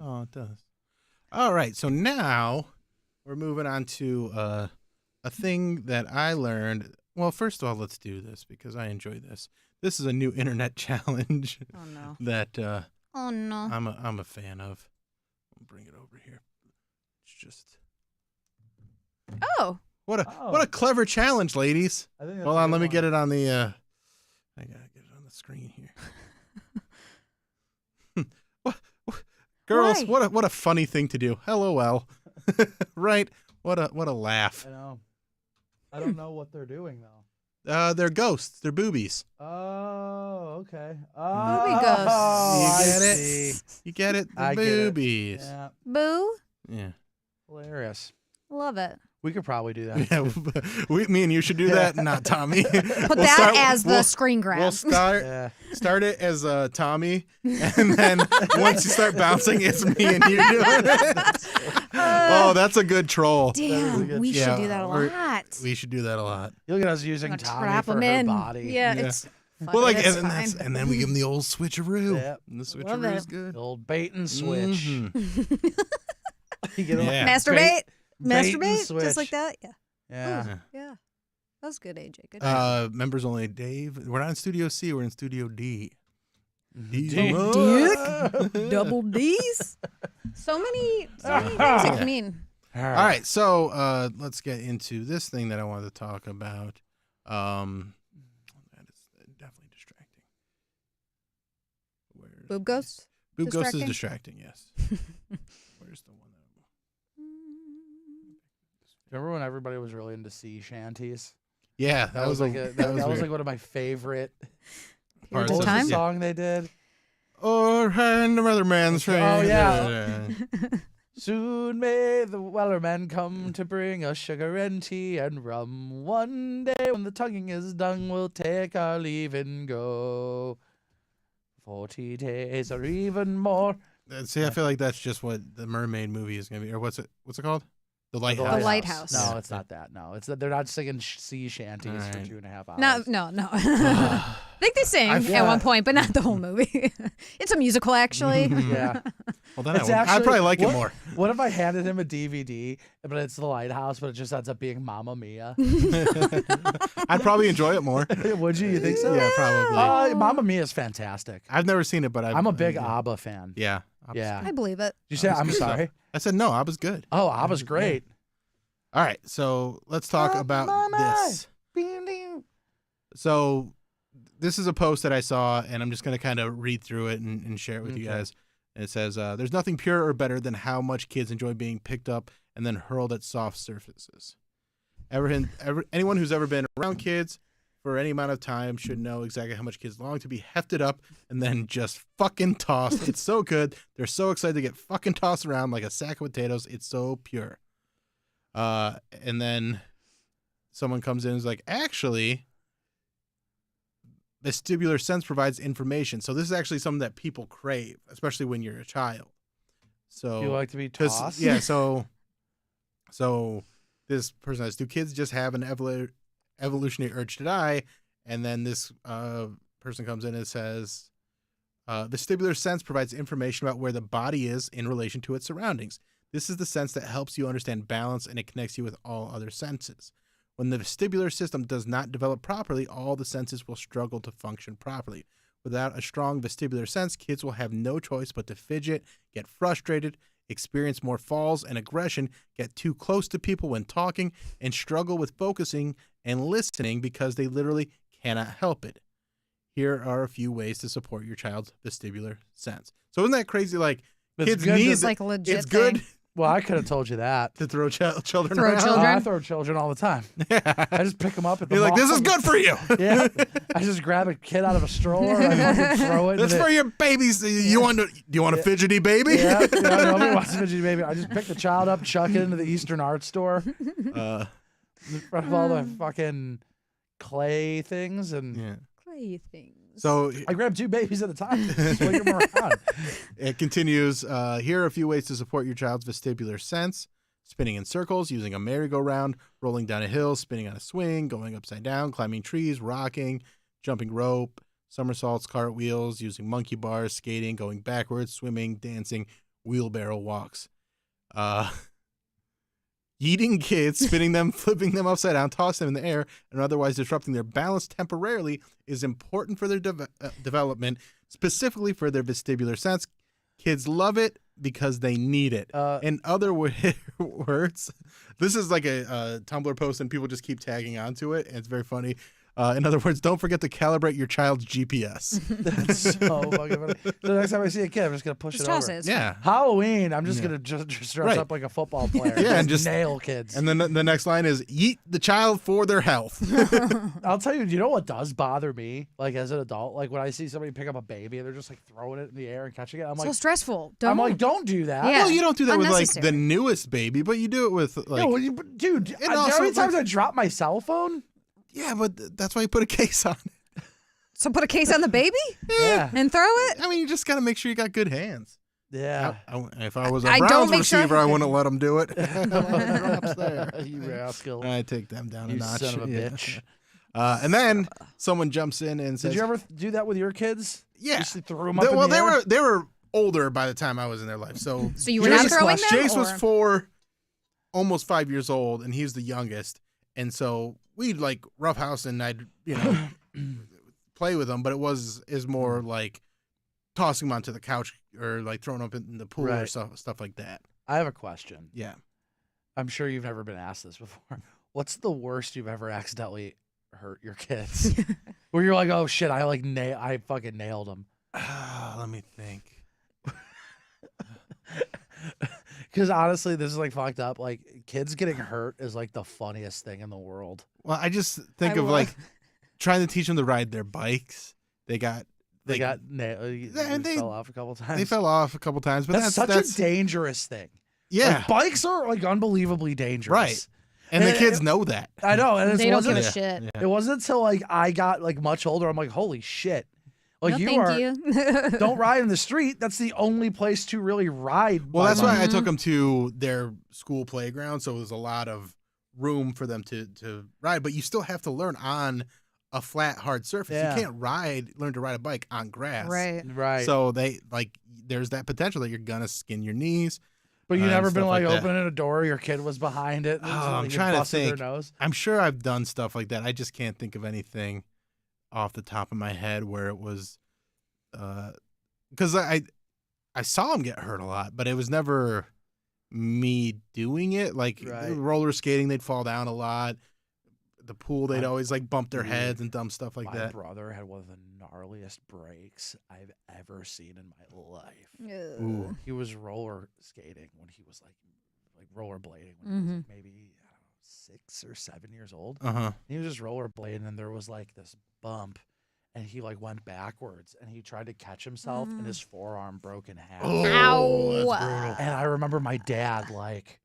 Oh, it does. All right, so now we're moving on to a thing that I learned. Well, first of all, let's do this because I enjoy this. This is a new internet challenge Oh no. that Oh no. I'm a fan of. I'll bring it over here. It's just Oh. what a clever challenge, ladies. I think that's Hold a on, good let me one. get it on the. I gotta get it on the screen here. Girls, Why? what a funny thing to do. LOL. Right? What a laugh. I know. I don't know what they're doing though. They're ghosts. They're boobies. Oh, okay. Booby Oh, You I get it? see. You get it? The I get it. boobies. Yeah, Boo. Yeah. hilarious. Love it. We could probably do that. Yeah. Me and you should do that, not Tommy. Put that as the screen grab. We'll start Yeah. start it as Tommy, and then once you start bouncing, it's me and you doing it. Oh, that's a good troll. Damn, we Yeah, should do that a we're- lot. We should do that a lot. You'll get us using I'm gonna Tommy trap for him her in. body. Yeah, Yeah. it's Well, like, it's and, fine. and then we give him the old switcheroo. Yep. And the Love switcheroo is it. good. The old bait and switch. Mhm. You get a Yeah. Masturbate. bait and Masturbate. switch. Just like that. Yeah. Yeah. Yeah. Yeah. That was good, AJ. Good. Members only, Dave. We're not in Studio C. We're in Studio D. D's Dick. Dick. Double D's. So many things it can mean. All All right, so let's get into this thing that I wanted to talk about. That is definitely distracting. Where's Boob ghost. Boob ghost is distracting? distracting. Yes. Where's the one that? Remember when everybody was really into sea shanties? Yeah, That was like that was weird. like one of my favorite Parts Good of it, time? yeah. song they did. Or and another man's train. Oh, yeah. Soon may the wellerman come to bring us sugar and tea and rum. One day when the tonguing is done, we'll take our leave and go. 40 days or even more. See, I feel like that's just what the mermaid movie is gonna be, or what's it called? The Lighthouse. The Lighthouse. No, it's not that. No, it's that they're not singing sea shanties for Alright. 2.5 hours. No. I think they sing I- at yeah. one point, but not the whole movie. It's a musical, actually. Yeah. Well, then It's I'd actually- probably like it what- more. What if I handed him a DVD, but it's The Lighthouse, but it just ends up being Mamma Mia? I'd probably enjoy it more. Would you? You think so? Yeah, probably. Mamma Mia is fantastic. I've never seen it, but I'm a big ABBA fan. Yeah. Yeah. I believe it. You say I'm good sorry? I said no. I was good. Oh, ABBA's great. All right, so let's talk about this. So this is a post that I saw, and I'm just going to kind of read through it and share it with you guys. And it says, there's nothing purer or better than how much kids enjoy being picked up and then hurled at soft surfaces. Anyone who's ever been around kids for any amount of time should know exactly how much kids long to be hefted up and then just fucking tossed. It's so good. They're so excited to get fucking tossed around like a sack of potatoes. It's so pure. And then someone comes in and is like, actually, vestibular sense provides information. So this is actually something that people crave, especially when you're a child. So You like to be tossed? yeah, so this person says, do kids just have an evolutionary urge to die? And then this person comes in and says, vestibular sense provides information about where the body is in relation to its surroundings. This is the sense that helps you understand balance, and it connects you with all other senses. When the vestibular system does not develop properly, all the senses will struggle to function properly. Without a strong vestibular sense, kids will have no choice but to fidget, get frustrated, experience more falls and aggression, get too close to people when talking, and struggle with focusing and listening because they literally cannot help it. Here are a few ways to support your child's vestibular sense. So isn't that crazy? Like, It's kids good to- need It's like a legit it's good thing. Well, I could have told you that. to throw children Throw around. children? I throw children all the time. I just pick them up at the You're like, mall. this is good for you. Yeah. I just grab a kid out of a stroller and I fucking throw it. That's into for your babies. Do you want a fidgety baby? Yeah, nobody wants a fidgety baby. I just pick the child up, chuck it into the Eastern Art Store in front of all the fucking clay things, and Yeah. Clay things. So I grab 2 babies at a time, swing them around. it continues. Here are a few ways to support your child's vestibular sense: spinning in circles, using a merry-go-round, rolling down a hill, spinning on a swing, going upside down, climbing trees, rocking, jumping rope, somersaults, cartwheels, using monkey bars, skating, going backwards, swimming, dancing, wheelbarrow walks. Yeeting kids, spinning them, flipping them upside down, tossing them in the air, and otherwise disrupting their balance temporarily is important for their development, specifically for their vestibular sense. Kids love it because they need it. In other words, this is like a Tumblr post, and people just keep tagging onto it, and it's very funny. In other words, don't forget to calibrate your child's GPS. That's so fucking funny. The next time I see a kid, I'm just gonna push Just it toss over. it. It's Yeah. Halloween, I'm just gonna just dress Right. up like a football player. Yeah, and just nail kids. And then the next line is, yeet the child for their health. I'll tell you, you know what does bother me? Like as an adult, like when I see somebody pick up a baby and they're just like throwing it in the air and catching it, I'm so like, stressful. don't do that. Yeah. Well, you don't do that with like Unnecessary. the newest baby, but you do it with like. No, dude, And how also, many times like- I drop my cell phone? Yeah, but that's why you put a case on it. So put a case on the baby Yeah. and throw it? I mean, you just got to make sure you got good hands. Yeah. If I was a I don't Browns make sure- receiver, I wouldn't let them do it. Drops there. You rascal. I take them down a You notch. son of a Yeah. bitch. And then someone jumps in and says, Did you ever do that with your kids? Yeah. Just threw them up in well, the air? they were older by the time I was in their life. So So you were not throwing them? Jace was or- 4, almost 5 years old, and he's the youngest. And so we'd like roughhouse, and I'd play with them, but is more like tossing them onto the couch or like throwing them up in the pool or Right. stuff like that. I have a question. Yeah. I'm sure you've never been asked this before. What's the worst you've ever accidentally hurt your kids? Where you're like, oh shit, I fucking nailed them. Let me think. Because honestly, this is like fucked up. Like kids getting hurt is like the funniest thing in the world. Well, I just think I of will- like trying to teach them to ride their bikes. They got They like, got nailed. They fell off a couple times. they fell off a couple times, but That's such a dangerous thing. yeah, Like, bikes are like unbelievably dangerous. right. And the And- kids know that. I know, and They it don't give wasn't. a shit. Yeah. It wasn't until like I got like much older. I'm like, holy shit! Like No, you thank are. you. Don't ride in the street. That's the only place to really ride. Well, by that's why I bike. took them to their school playground, so there's a lot of room for them to ride. But you still have to learn on a flat, hard surface. Yeah. You can't learn to ride a bike on grass. Right. Right. So there's that potential that you're gonna skin your knees. But you and never been stuff like that. opening a door, your kid was behind it. And I'm you trying to busted think. Their nose. I'm sure I've done stuff like that. I just can't think of anything off the top of my head where it was, because I saw him get hurt a lot, but it was never me doing it. Like Right. roller skating, they'd fall down a lot. The pool, they'd always like bump their heads and dumb stuff like My that. brother had one of the gnarliest breaks I've ever seen in my life. Ooh. He was roller skating when he was like rollerblading when he was like maybe, I don't know, 6 or 7 years old. Uh-huh. He was just rollerblading and there was like this bump and he like went backwards and he tried to catch himself and his forearm broke in half. Oh, that's Ow. brutal. And I remember my dad like,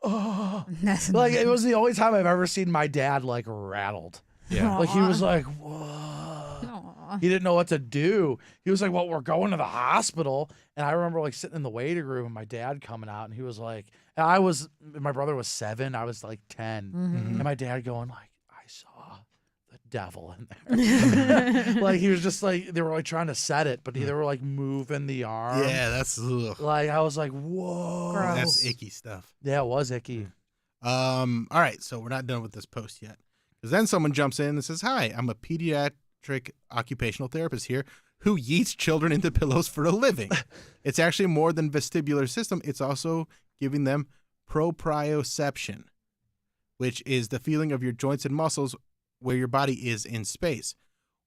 oh, That's like it was the only time I've ever seen my dad like rattled. Yeah. Like he was like, whoa. Aw. He didn't know what to do. He was like, well, we're going to the hospital. And I remember like sitting in the waiting room and my dad coming out and he was like, and my brother was 7. I was like 10. And my dad going like, I saw the devil in there. Like he was just like, they were like trying to set it, but they were like moving the arm. Yeah, that's ugh. Like I was like, whoa. Gross. That's icky stuff. Yeah, it was icky. All right, so we're not done with this post yet. Because then someone jumps in and says, hi, I'm a pediatric occupational therapist here who yeets children into pillows for a living. It's actually more than vestibular system. It's also giving them proprioception, which is the feeling of your joints and muscles where your body is in space.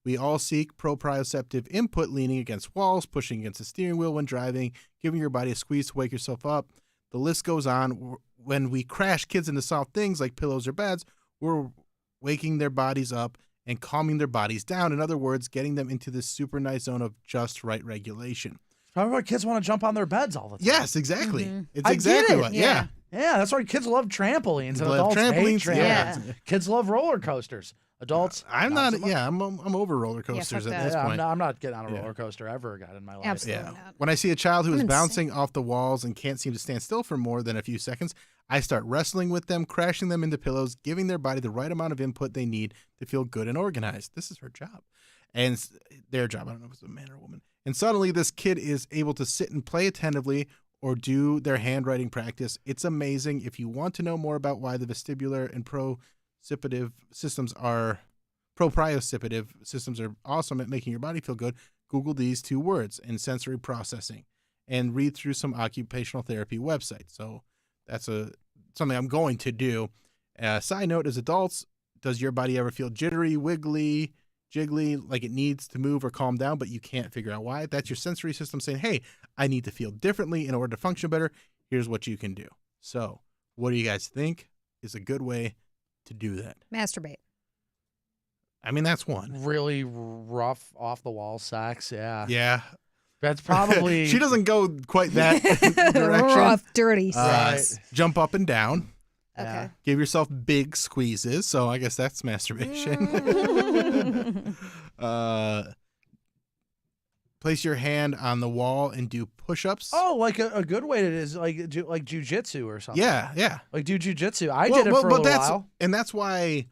We all seek proprioceptive input, leaning against walls, pushing against the steering wheel when driving, giving your body a squeeze to wake yourself up. The list goes on. When we crash kids into soft things like pillows or beds, we're waking their bodies up and calming their bodies down. In other words, getting them into this super nice zone of just right regulation. Probably why kids want to jump on their beds all the time. Yes, exactly. It's I exactly get it. what. Yeah. Yeah, that's why kids love trampolines and Love adults hate trampolines, trampolines. yeah. Kids love roller coasters. Adults, I'm not not. so much. Yeah, I'm over roller coasters fuck at that. this Yeah, point. I'm not getting on a Yeah. roller coaster ever again in my life. Absolutely Yeah. not. When I see a child who is I'm bouncing off the walls and can't seem to stand still for more than a few seconds, I start wrestling with them, crashing them into pillows, giving their body the right amount of input they need to feel good and organized. This is her job. And their job. I don't know if it's a man or a woman. And suddenly this kid is able to sit and play attentively or do their handwriting practice. It's amazing. If you want to know more about why the vestibular and proprioceptive systems are awesome at making your body feel good, Google these 2 words in sensory processing and read through some occupational therapy websites. So that's something I'm going to do. Side note, as adults, does your body ever feel jittery, wiggly, jiggly, like it needs to move or calm down, but you can't figure out why? That's your sensory system saying, hey, I need to feel differently in order to function better. Here's what you can do. So what do you guys think is a good way to do that? Masturbate. I mean, that's one. Really rough, off the wall sex. Yeah, Yeah. that's probably. She doesn't go quite that direction. Rough, dirty Uh, sex. Jump up and down. Yeah. Okay. Give yourself big squeezes. So I guess that's masturbation. Place your hand on the wall and do push-ups. Oh, like a good way to is like do like jujitsu or something. Yeah. like do jujitsu. I did it for a little while. And that's why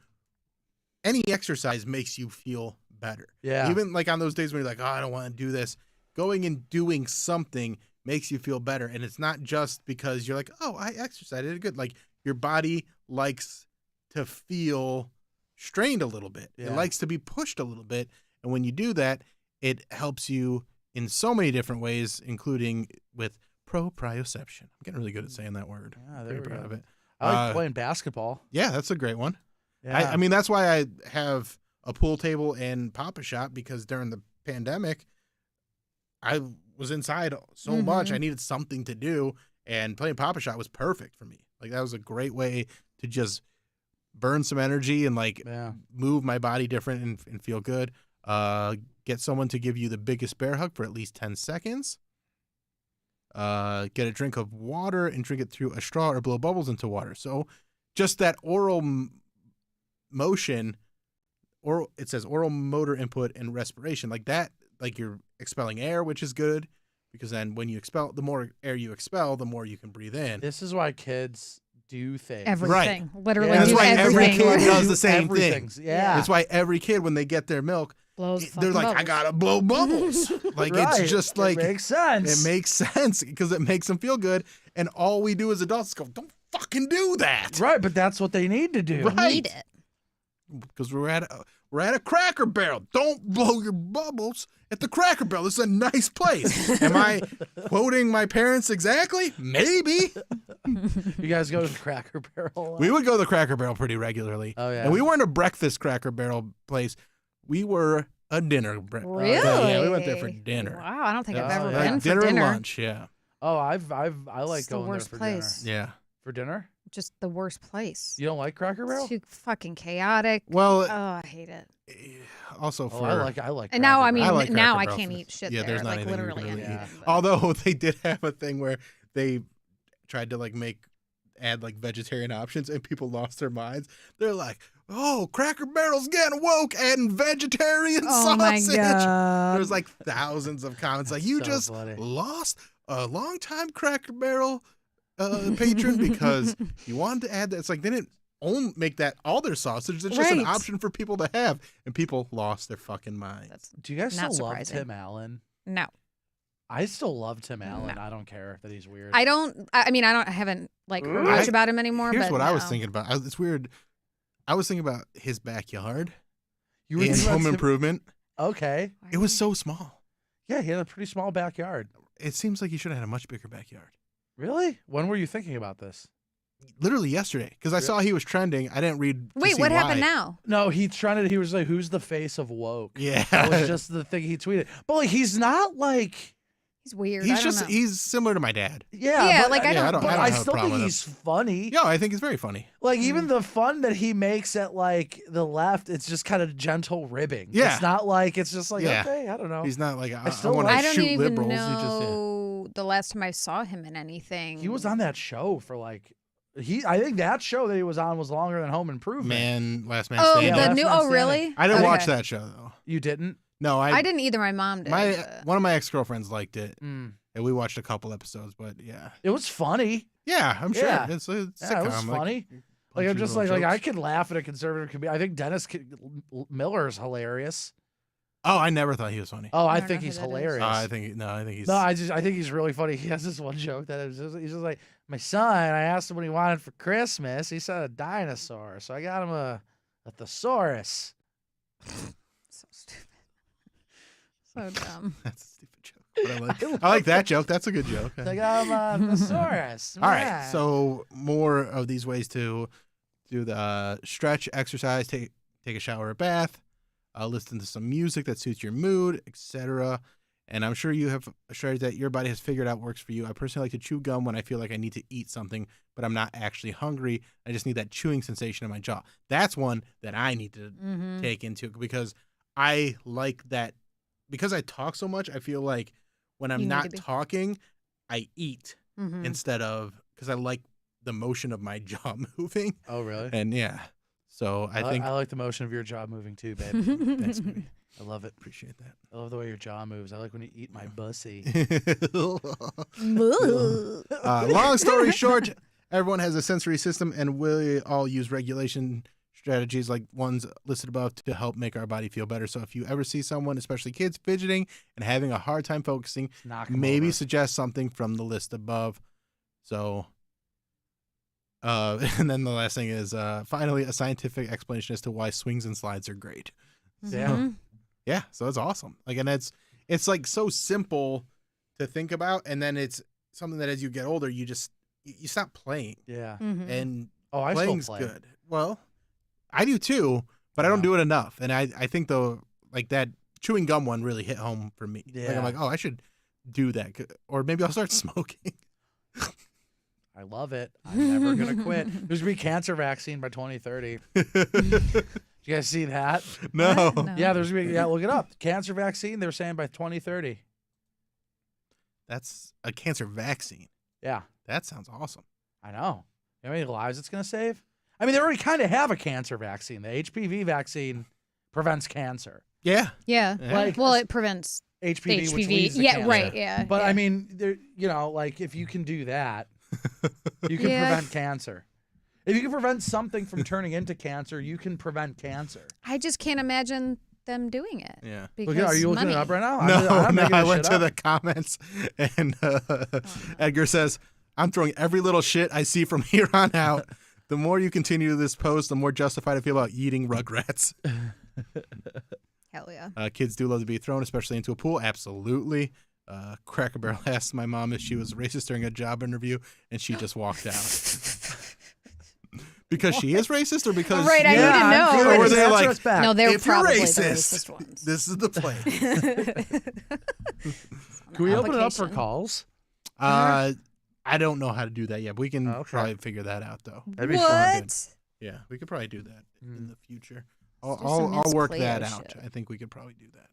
any exercise makes you feel better. Yeah. Even like on those days when you're like, oh, I don't want to do this. Going and doing something makes you feel better. And it's not just because you're like, oh, I exercised, I did good. Like your body likes to feel strained a little bit. It Yeah. likes to be pushed a little bit. And when you do that, it helps you in so many different ways, including with proprioception. I'm getting really good at saying that word. Yeah, there Very we proud go. of it. I like playing basketball. Yeah, that's a great one. Yeah. I mean, that's why I have a pool table and Papa Shop, because during the pandemic, I was inside so much. I needed something to do, and playing Papa Shop was perfect for me. Like, that was a great way to just burn some energy and, like, Yeah. move my body different and feel good. Get someone to give you the biggest bear hug for at least 10 seconds. Get a drink of water and drink it through a straw or blow bubbles into water. So just that oral motion, or it says oral motor input and respiration, like that, like you're expelling air, which is good, because then when you expel, the more air you expel, the more you can breathe in. This is why kids do things. Everything. Literally Yeah. That's do why every everything. kid does the same Everything. thing. Yeah. That's why every kid, when they get their milk, blows. they're fucking like, I bubbles. gotta blow bubbles. Like Right. it's just like it makes sense. it makes sense because it makes them feel good, and all we do as adults is go, don't fucking do that. Right, but that's what they need to do. Right. Need it. Because we're at a Cracker Barrel. Don't blow your bubbles at the Cracker Barrel. This is a nice place. Am I quoting my parents exactly? Maybe. You guys go to the Cracker Barrel. a lot? We would go to the Cracker Barrel pretty regularly. Oh, yeah. And we weren't a breakfast Cracker Barrel place. We were a dinner. Really? Yeah, we went there for dinner. Wow, I don't think I've Oh, ever yeah. been Like for dinner and dinner. lunch. Yeah. Oh, I like It's the going worst there for place. dinner. Yeah. For dinner? Just the worst place. You don't like Cracker Barrel? Too fucking chaotic. Well, Oh, I hate it. also for Oh, I like. And now, Cracker I mean, Barrel. I like now Cracker I Barrel can't for eat this. shit Yeah, there. there's not Like anything you literally can really anything. eat. but- although they did have a thing where they tried to like add like vegetarian options, and people lost their minds. They're like, "Oh, Cracker Barrel's getting woke, adding vegetarian Oh my sausage." God. There's like thousands of comments like, "You So just funny. lost a longtime Cracker Barrel patron because you wanted to add that." It's like they didn't make that all their sausage. It's just an Right. option for people to have, and people lost their fucking minds. That's Do you guys Not still love surprising. Tim Allen? no. I still love Tim Allen. No. I don't care that he's weird. I don't. I mean, I haven't like heard much about him anymore. Here's but what I was no. thinking about. It's weird. I was thinking about his backyard you were in thinking about Home Tim- Improvement. Okay. It was so small. Yeah, he had a pretty small backyard. It seems like he should have had a much bigger backyard. Really? When were you thinking about this? Literally yesterday, because I saw he was trending. I didn't read. to Wait, see what why. happened now? No, he was like, "Who's the face of woke?" Yeah, That was just the thing he tweeted. But like, he's not like, He's weird. he's I don't just know. he's similar to my dad. yeah, but, like, I Yeah, don't. but I I have a still problem think with he's funny. Yeah, I think it's very funny. Like even the fun that he makes at like the left, it's just kind of gentle ribbing. Yeah. It's not like it's just like Yeah. okay, I don't know. He's not like I still want like- to I don't shoot even liberals. know the last time I saw him in anything. He was on that show for like I think that show that he was on was longer than Home Improvement. Last man Oh, standing. Yeah, the Last new. Man Oh, Standing. really? I didn't watch Okay. that show though. You didn't? No, I didn't either. My mom did. My but- one of my ex girlfriends liked it, Mm. and we watched a couple episodes. But yeah, It was funny. yeah, I'm sure Yeah. it's a sitcom. Yeah, it was like, funny. Like punchy I'm just little like I jokes. could laugh at a conservative comedian. I think Miller is hilarious. Oh, I never thought he was funny. Oh, I I don't think know who he's that is. hilarious. I think he's. No, I think he's really funny. He has this one joke that he's just like, my son, I asked him what he wanted for Christmas. He said a dinosaur. So I got him a thesaurus. So stupid. So dumb. That's a stupid joke. But I like that joke. That's a good joke. So I got him a thesaurus. All right. Yeah. So more of these ways to do the stretch, exercise, take a shower or bath, listen to some music that suits your mood, etc. And I'm sure you have a strategy that your body has figured out works for you. I personally like to chew gum when I feel like I need to eat something, but I'm not actually hungry. I just need that chewing sensation in my jaw. That's one that I need to Mm-hmm. take into because I like that. Because I talk so much, I feel like when I'm You need to not be- talking, I eat Mm-hmm. instead of because I like the motion of my jaw moving. Oh, really? And yeah, so I think I like the motion of your jaw moving too, babe. thanks, baby. I love it. Appreciate I love the way your jaw moves. I like when you eat my bussy. that. Long story short, everyone has a sensory system, and we all use regulation strategies like ones listed above to help make our body feel better. So if you ever see someone, especially kids, fidgeting and having a hard time focusing, Knock 'em maybe over. suggest something from the list above. So, and then the last thing is finally a scientific explanation as to why swings and slides are great. Yeah. Mhm. Yeah, so it's awesome. Like, and it's like so simple to think about, and then it's something that as you get older, you stop playing, Yeah. Mhm. and Oh, I still playing's play. good. Well, I do too, but I don't Yeah. do it enough, and I think though like that chewing gum one really hit home for me. Like Yeah. I'm like, oh, I should do that, or maybe I'll start smoking. I love it. I'm never gonna quit. There's gonna be cancer vaccine by 2030. You guys see that? No. What? No. Yeah, there's gonna be. Yeah, look it up. Cancer vaccine. They're saying by 2030. That's a cancer vaccine. Yeah, That sounds awesome. I know. You know how many lives it's gonna save? I mean, they already kind of have a cancer vaccine. The HPV vaccine prevents cancer. Yeah. Yeah. Yeah. Like Well, it prevents HPV, which HPV. leads to Yeah, cancer. right. Yeah. But yeah. I mean, there, like if you can do that, you can Yeah. prevent cancer. If you can prevent something from turning into cancer, you can prevent cancer. I just can't imagine them doing it. Yeah. Because Are you looking money. it up right now? No, I'm no, making I this went shit to up. the comments, and Edgar says, "I'm throwing every little shit I see from here on out. The more you continue this post, the more justified I feel about eating Rugrats." Hell yeah. Kids do love to be thrown, especially into a pool. Absolutely. Cracker Barrel asked my mom if she was racist during a job interview, and she just walked out. Because she is racist, or because Right, I need to know. Or were they Answer like, us back. No, they're if you're probably racist, the racist ones. this is the play. Can we open it up for Application. calls? I don't know how to do that yet, but we can Okay. probably figure that out, though. That'd be fun. What? Yeah, we could probably do that in the future. Let's do some I'll work Mince that Play-Doh out. shit. I think we could probably do that.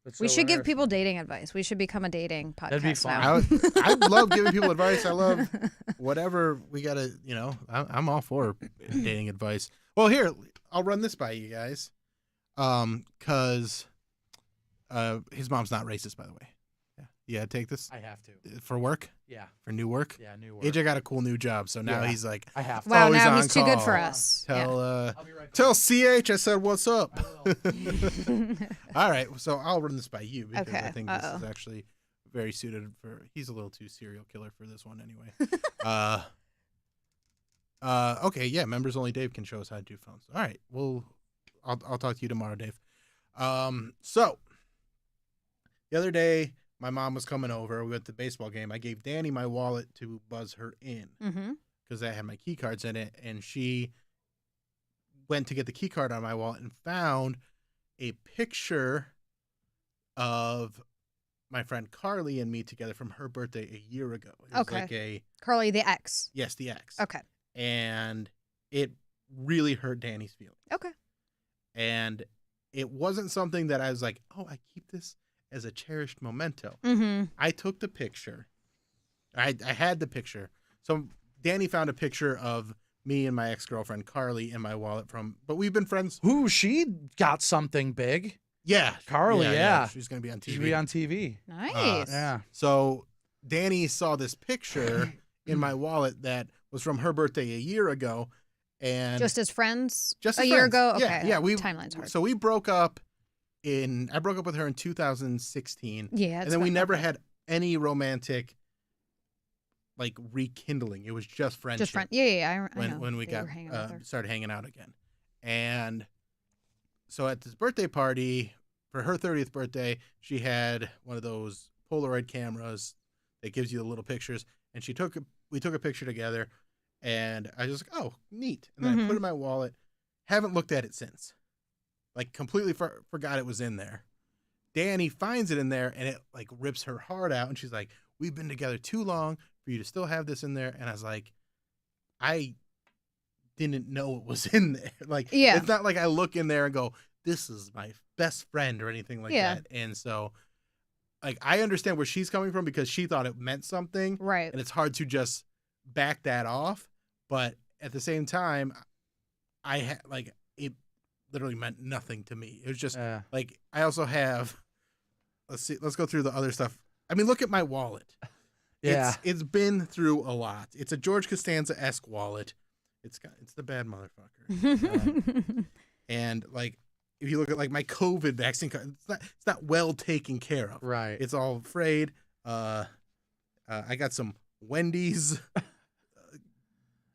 That's We so should give interesting. people dating advice. We should become a dating podcast That'd be fun. now. I love giving people advice. I love whatever we gotta. I'm all for dating advice. Well, here I'll run this by you guys, because his mom's not racist, by the way. Yeah, you gotta take this I have to. for work, Yeah. for new work. Yeah, new word. AJ got a cool new job, so now Yeah. he's like, I have to. Wow, always now on he's too good call. for us. Yeah. I'll be right back. tell CH I said what's up. I will. All right, so I'll run this by you because I Okay, think this uh-oh. is actually very suited for. He's a little too serial killer for this one anyway. Okay, yeah. Members only Dave can show us how to do phones. All right, well, I'll talk to you tomorrow, Dave. So the other day, my mom was coming over. We went to the baseball game. I gave Danny my wallet to buzz her in Mm-hmm. because I had my key cards in it, and she went to get the key card on my wallet and found a picture of my friend Carly and me together from her birthday a year ago. It was Okay. like Carly the ex. yes, the ex. Okay. And it really hurt Danny's feelings. Okay. And it wasn't something that I was like, oh, I keep this as a cherished memento. Mm-hmm. I took the picture. I had the picture. So Danny found a picture of me and my ex-girlfriend Carly in my wallet but we've been friends. Who? She got something big. Yeah. Carly, yeah. She's going to be on TV. She should be on TV. Nice. Yeah. So Danny saw this picture in my wallet that was from her birthday a year ago. And Just as friends just a as year friends. ago? Yeah, Okay. yeah. Timeline's hard. So we broke up I broke up with her in 2016. Yeah. And then we never had any romantic like rekindling. It was just friendship. Just friend. Yeah. I know. When we that you got were hanging with her. started hanging out again. And so at this birthday party for her 30th birthday, she had one of those Polaroid cameras that gives you the little pictures, and we took a picture together, and I was like, oh, neat. And then I put it in my wallet. Haven't looked at it since. Like completely forgot it was in there. Danny finds it in there, and it like rips her heart out, and she's like, we've been together too long for you to still have this in there. And I was like, I didn't know it was in there. Like, Yeah. it's not like I look in there and go, this is my best friend or anything like Yeah. that. And so, like, I understand where she's coming from because she thought it meant something, Right. and it's hard to just back that off. But at the same time, it literally meant nothing to me. It was just like, I also have, let's go through the other stuff. I mean, look at my wallet. Yeah. It's been through a lot. It's a George Costanza-esque wallet. It's the bad motherfucker. And like, if you look at like my COVID vaccine card, it's not well taken care of. Right. It's all frayed. I got some Wendy's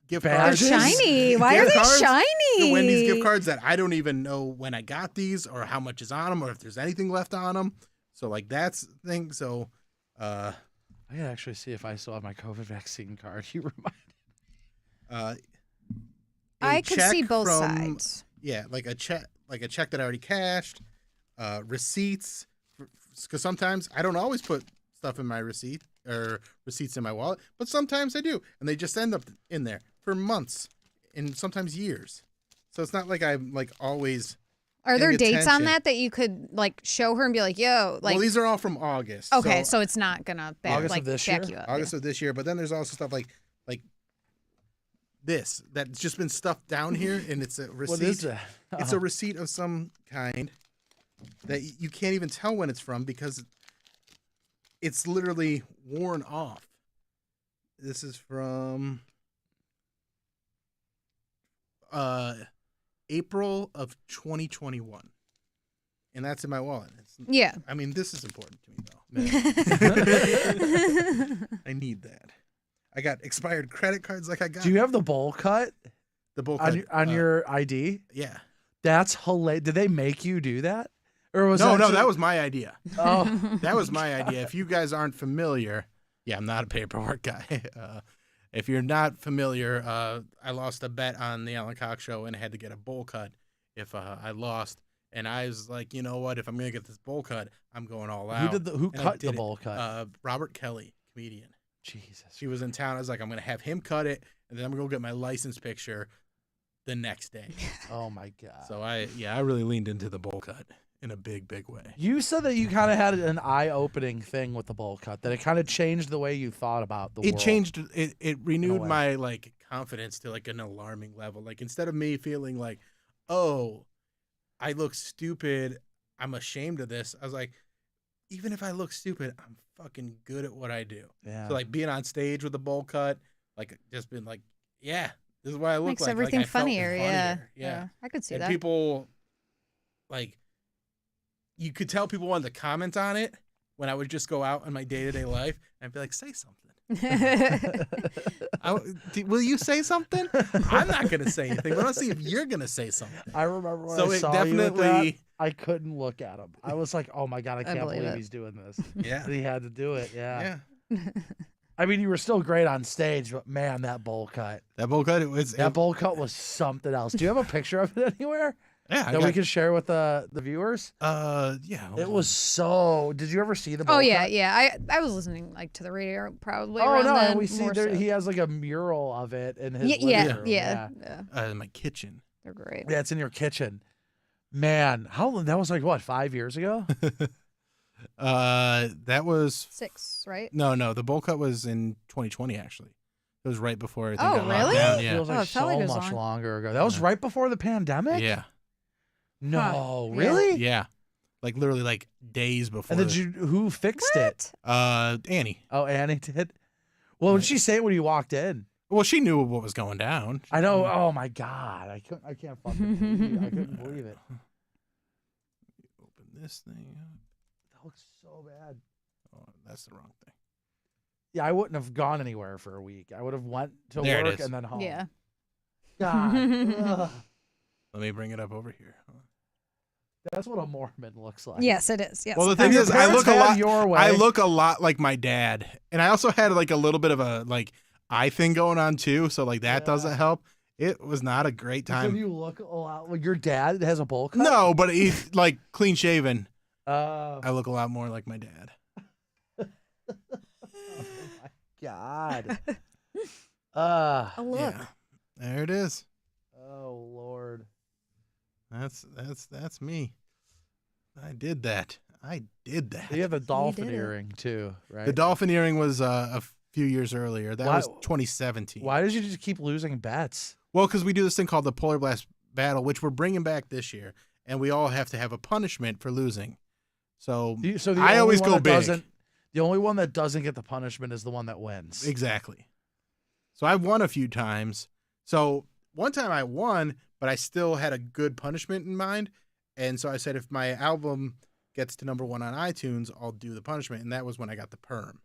gift cards. Badges? Shiny. Why are Gift they cards? shiny? The Wendy's gift cards that I don't even know when I got these or how much is on them or if there's anything left on them. So like that's the thing. So I gotta actually see if I still have my COVID vaccine card. You remind I could check see both from- sides. Yeah, like a check that I already cashed, receipts. Because sometimes I don't always put stuff in my receipts in my wallet, but sometimes I do, and they just end up in there for months and sometimes years. So it's not like I'm like always. Are there paying dates on attention. that you could like show her and be like, "Yo, like"? Well, these are all from August. Okay, so it's not gonna August like of this back year? you up. August of this year, but then there's also stuff like this that's just been stuffed down here, and it's a receipt. what is that? It's a receipt of some kind that you can't even tell when it's from because it's literally worn off. This is from April of 2021. and that's in my wallet. Yeah. I mean, this is important to me, though. I need that. I got expired credit cards like I got. Do you have the bowl cut the bowl cut on your ID? Yeah. That's hilarious. Did they make you do that? Or was No, that that was my idea. Oh. That was my idea. If you guys aren't familiar, yeah, I'm not a paperwork guy. If you're not familiar, I lost a bet on the Alan Cox show and I had to get a bowl cut if I lost. And I was like, you know what? If I'm gonna get this bowl cut, I'm going all out. Who cut the bowl cut? Robert Kelly, comedian. Jesus. She was in town. I was like, I'm gonna have him cut it, and then I'm gonna go get my license picture the next day. Oh my God. So I really leaned into the bowl cut in a big way. You said that you kind of had an eye-opening thing with the bowl cut, that it kind of changed the way you thought about the world. It changed. It renewed my like confidence to like an alarming level. Like instead of me feeling like, oh, I look stupid, I'm ashamed of this. I was like, even if I look stupid, I'm fucking good at what I do. Yeah. So like being on stage with a bowl cut, like just been like, yeah, this is what I look Makes like. everything like, I felt funnier. Yeah. Yeah. I could see And that. people, like, you could tell people wanted to comment on it when I would just go out in my day-to-day life and I'd be like, say something. Will you say something? I'm not going to say anything, but I'll see if you're going to say something. I remember when So I it saw definitely, you at that, I couldn't look at him. I was like, oh my God, I can't believe believe it. he's doing this. yeah. He had to do it. Yeah. Yeah. I mean, you were still great on stage, but man, that bowl cut. That bowl cut, That bowl cut was something else. Do you have a picture of it anywhere yeah, that we can share with the viewers? yeah. It was so. Did you ever see the bowl Oh yeah, cut? yeah. I was listening like to the radio probably. Oh around no, then, and we see more there, so. he has like a mural of it in his living Yeah, room. yeah. in my kitchen. They're great. Yeah, it's in your kitchen. Man, that was like what, 5 years ago? That was 6, right? no. The bowl cut was in 2020 actually. It was right before everything Oh, got locked really? down. It Yeah. feels like Oh, it so felt like it was much long. longer ago. That was right before the pandemic? Yeah. No, Huh. really? Yeah. Like literally like days before. And who fixed it? Annie. Oh, Annie did. Well, what did she say when you walked in? Well, she knew what was going down. I know. Oh my God, I can't fucking believe it. I couldn't believe it. Open this thing up. That looks so bad. Oh, that's the wrong thing. Yeah, I wouldn't have gone anywhere for a week. I would have went to There it work is. and then home. Yeah. God. Ugh. Let me bring it up over here. That's what a Mormon looks like. Yes, it is. Yes. Well, the Have thing your is, I parents look a had lot. your way? I look a lot like my dad, and I also had like a little bit of a like eye thing going on too. So like that doesn't help. It was not a great So time. you look a lot. Well, your dad has a bowl cut. No, but he's like clean shaven. Oh I look a lot more like my dad. God. oh, look. Yeah, there it is. Oh Lord. That's me. I did that. You have a dolphin did it. earring too, right? The dolphin earring was a few years earlier. That Why- was 2017. Why did you just keep losing bets? Well, because we do this thing called the Polar Blast Battle, which we're bringing back this year, and we all have to have a punishment for losing. So, So the I only always one go that big. doesn't- The only one that doesn't get the punishment is the one that wins. Exactly. So I've won a few times. So one time I won, but I still had a good punishment in mind. And so I said, if my album gets to #1 on iTunes, I'll do the punishment. And that was when I got the perm.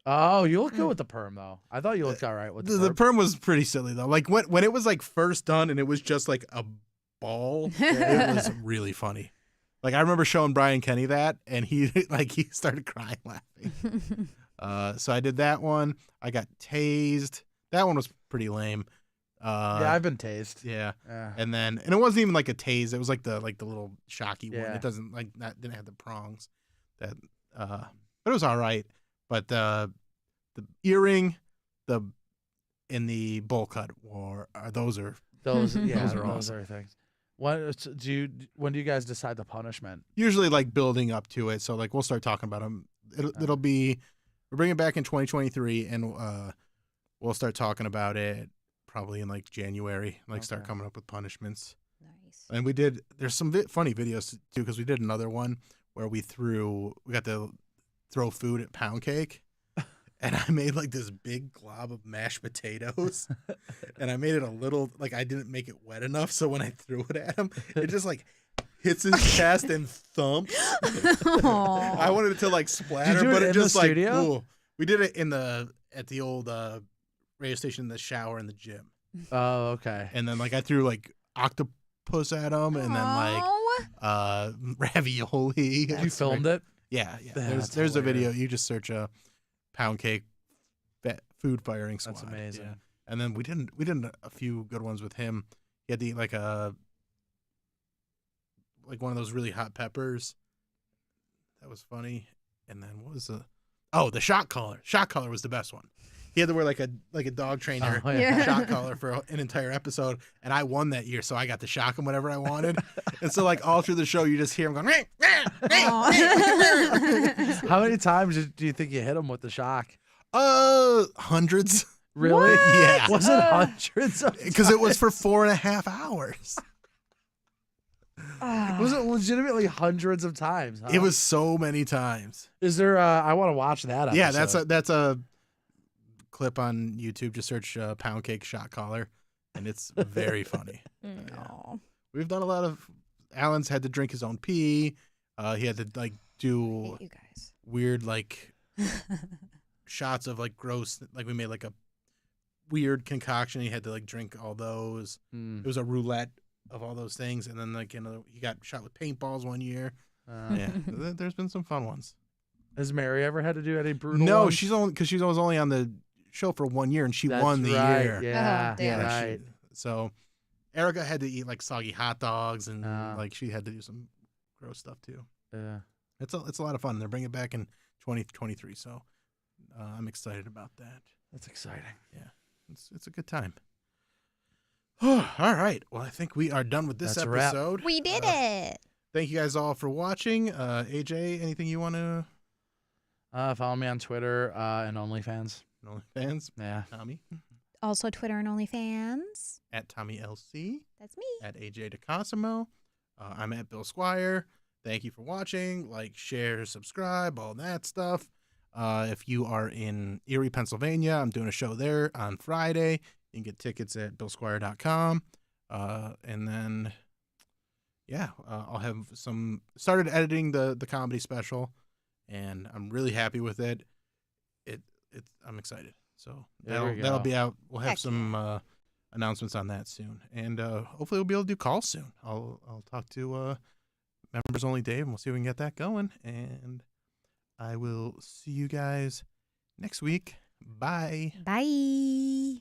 Oh, you look good with the perm though. I thought you looked all right with The perm was pretty silly though. Like when it was like first done and it was just like a ball, it was really funny. Like I remember showing Brian Kenny that, and he started crying laughing. So I did that one. I got tased. That one was pretty lame. Yeah, I've been tased. Yeah. Yeah. And it wasn't even like a tase. It was like the little shocky one. Yeah. It doesn't didn't have the prongs. But it was all right. But the earring, and the bowl cut those are Those, yeah, Those are those are things. When do you guys decide the punishment? usually like building up to it. So like we'll start talking about them. It'll be we're bringing it back in 2023, and we'll start talking about it probably in like January. Like start Okay. coming up with punishments. Nice. And there's some funny videos too, because we did another one where we got to throw food at pound cake, and I made like this big glob of mashed potatoes, and I made it a little, like I didn't make it wet enough, so when I threw it at him, it just like hits his chest and thumps. I wanted it to like splatter, do it but in it the just like studio? ooh. We did it at the old radio station in the shower in the gym, Oh, okay. and then like I threw like octopus at him, and then like ravioli. You filmed it? Yeah. That's There's a video. hilarious. You just search a pound cake food firing squad. That's amazing. Yeah. And then we did a few good ones with him. He had to eat like one of those really hot peppers. That was funny. And then what was the shot collar. Shot collar was the best one. He had to wear like a dog trainer shot collar for an entire episode, and I won that year, so I got to shock him whenever I wanted. And so like all through the show, you just hear him going. How many times do you think you hit him with the shock? Hundreds. Really? Yeah. Was it hundreds of Because it was for 4.5 hours. Was it legitimately hundreds of times? Huh? It was so many times. Is there? I want to watch that. Yeah, episode. that's a clip on YouTube. Just search pound cake shot collar, and it's very funny. No. We've done a lot of. Alan's had to drink his own pee. He had to like do You guys. weird like shots of like gross. Like we made like a weird concoction. He had to like drink all those. It was a roulette of all those things, and then like he got shot with paintballs one year. Yeah, there's been some fun ones. Has Mary ever had to do any brutal? No, ones? she's only on the show for 1 year, and she That's won the right. year. Yeah, Oh, damn. right. So Erica had to eat like soggy hot dogs, and Oh. like she had to do some gross stuff too. Yeah. It's a lot of fun. They're bringing it back in 2023, so I'm excited about that. That's exciting. Yeah, it's a good time. All right. Well, I think we are done with this That's a wrap. episode. We did it. Thank you guys all for watching. AJ, anything you want to? Follow me on Twitter and OnlyFans. Fans? Yeah. Tommy Also, Twitter and OnlyFans. at Tommy LC. That's me. At AJ DeCosimo. I'm at Bill Squire. Thank you for watching. Like, share, subscribe, all that stuff. If you are in Erie, Pennsylvania, I'm doing a show there on Friday. You can get tickets at billsquire.com. And then, yeah, I'll have started editing the comedy special, and I'm really happy with it. I'm excited. So that'll be out. We'll have Heck some announcements on that soon, and hopefully we'll be able to do calls soon. I'll talk to Members Only Dave, and we'll see if we can get that going. And I will see you guys next week. Bye. Bye.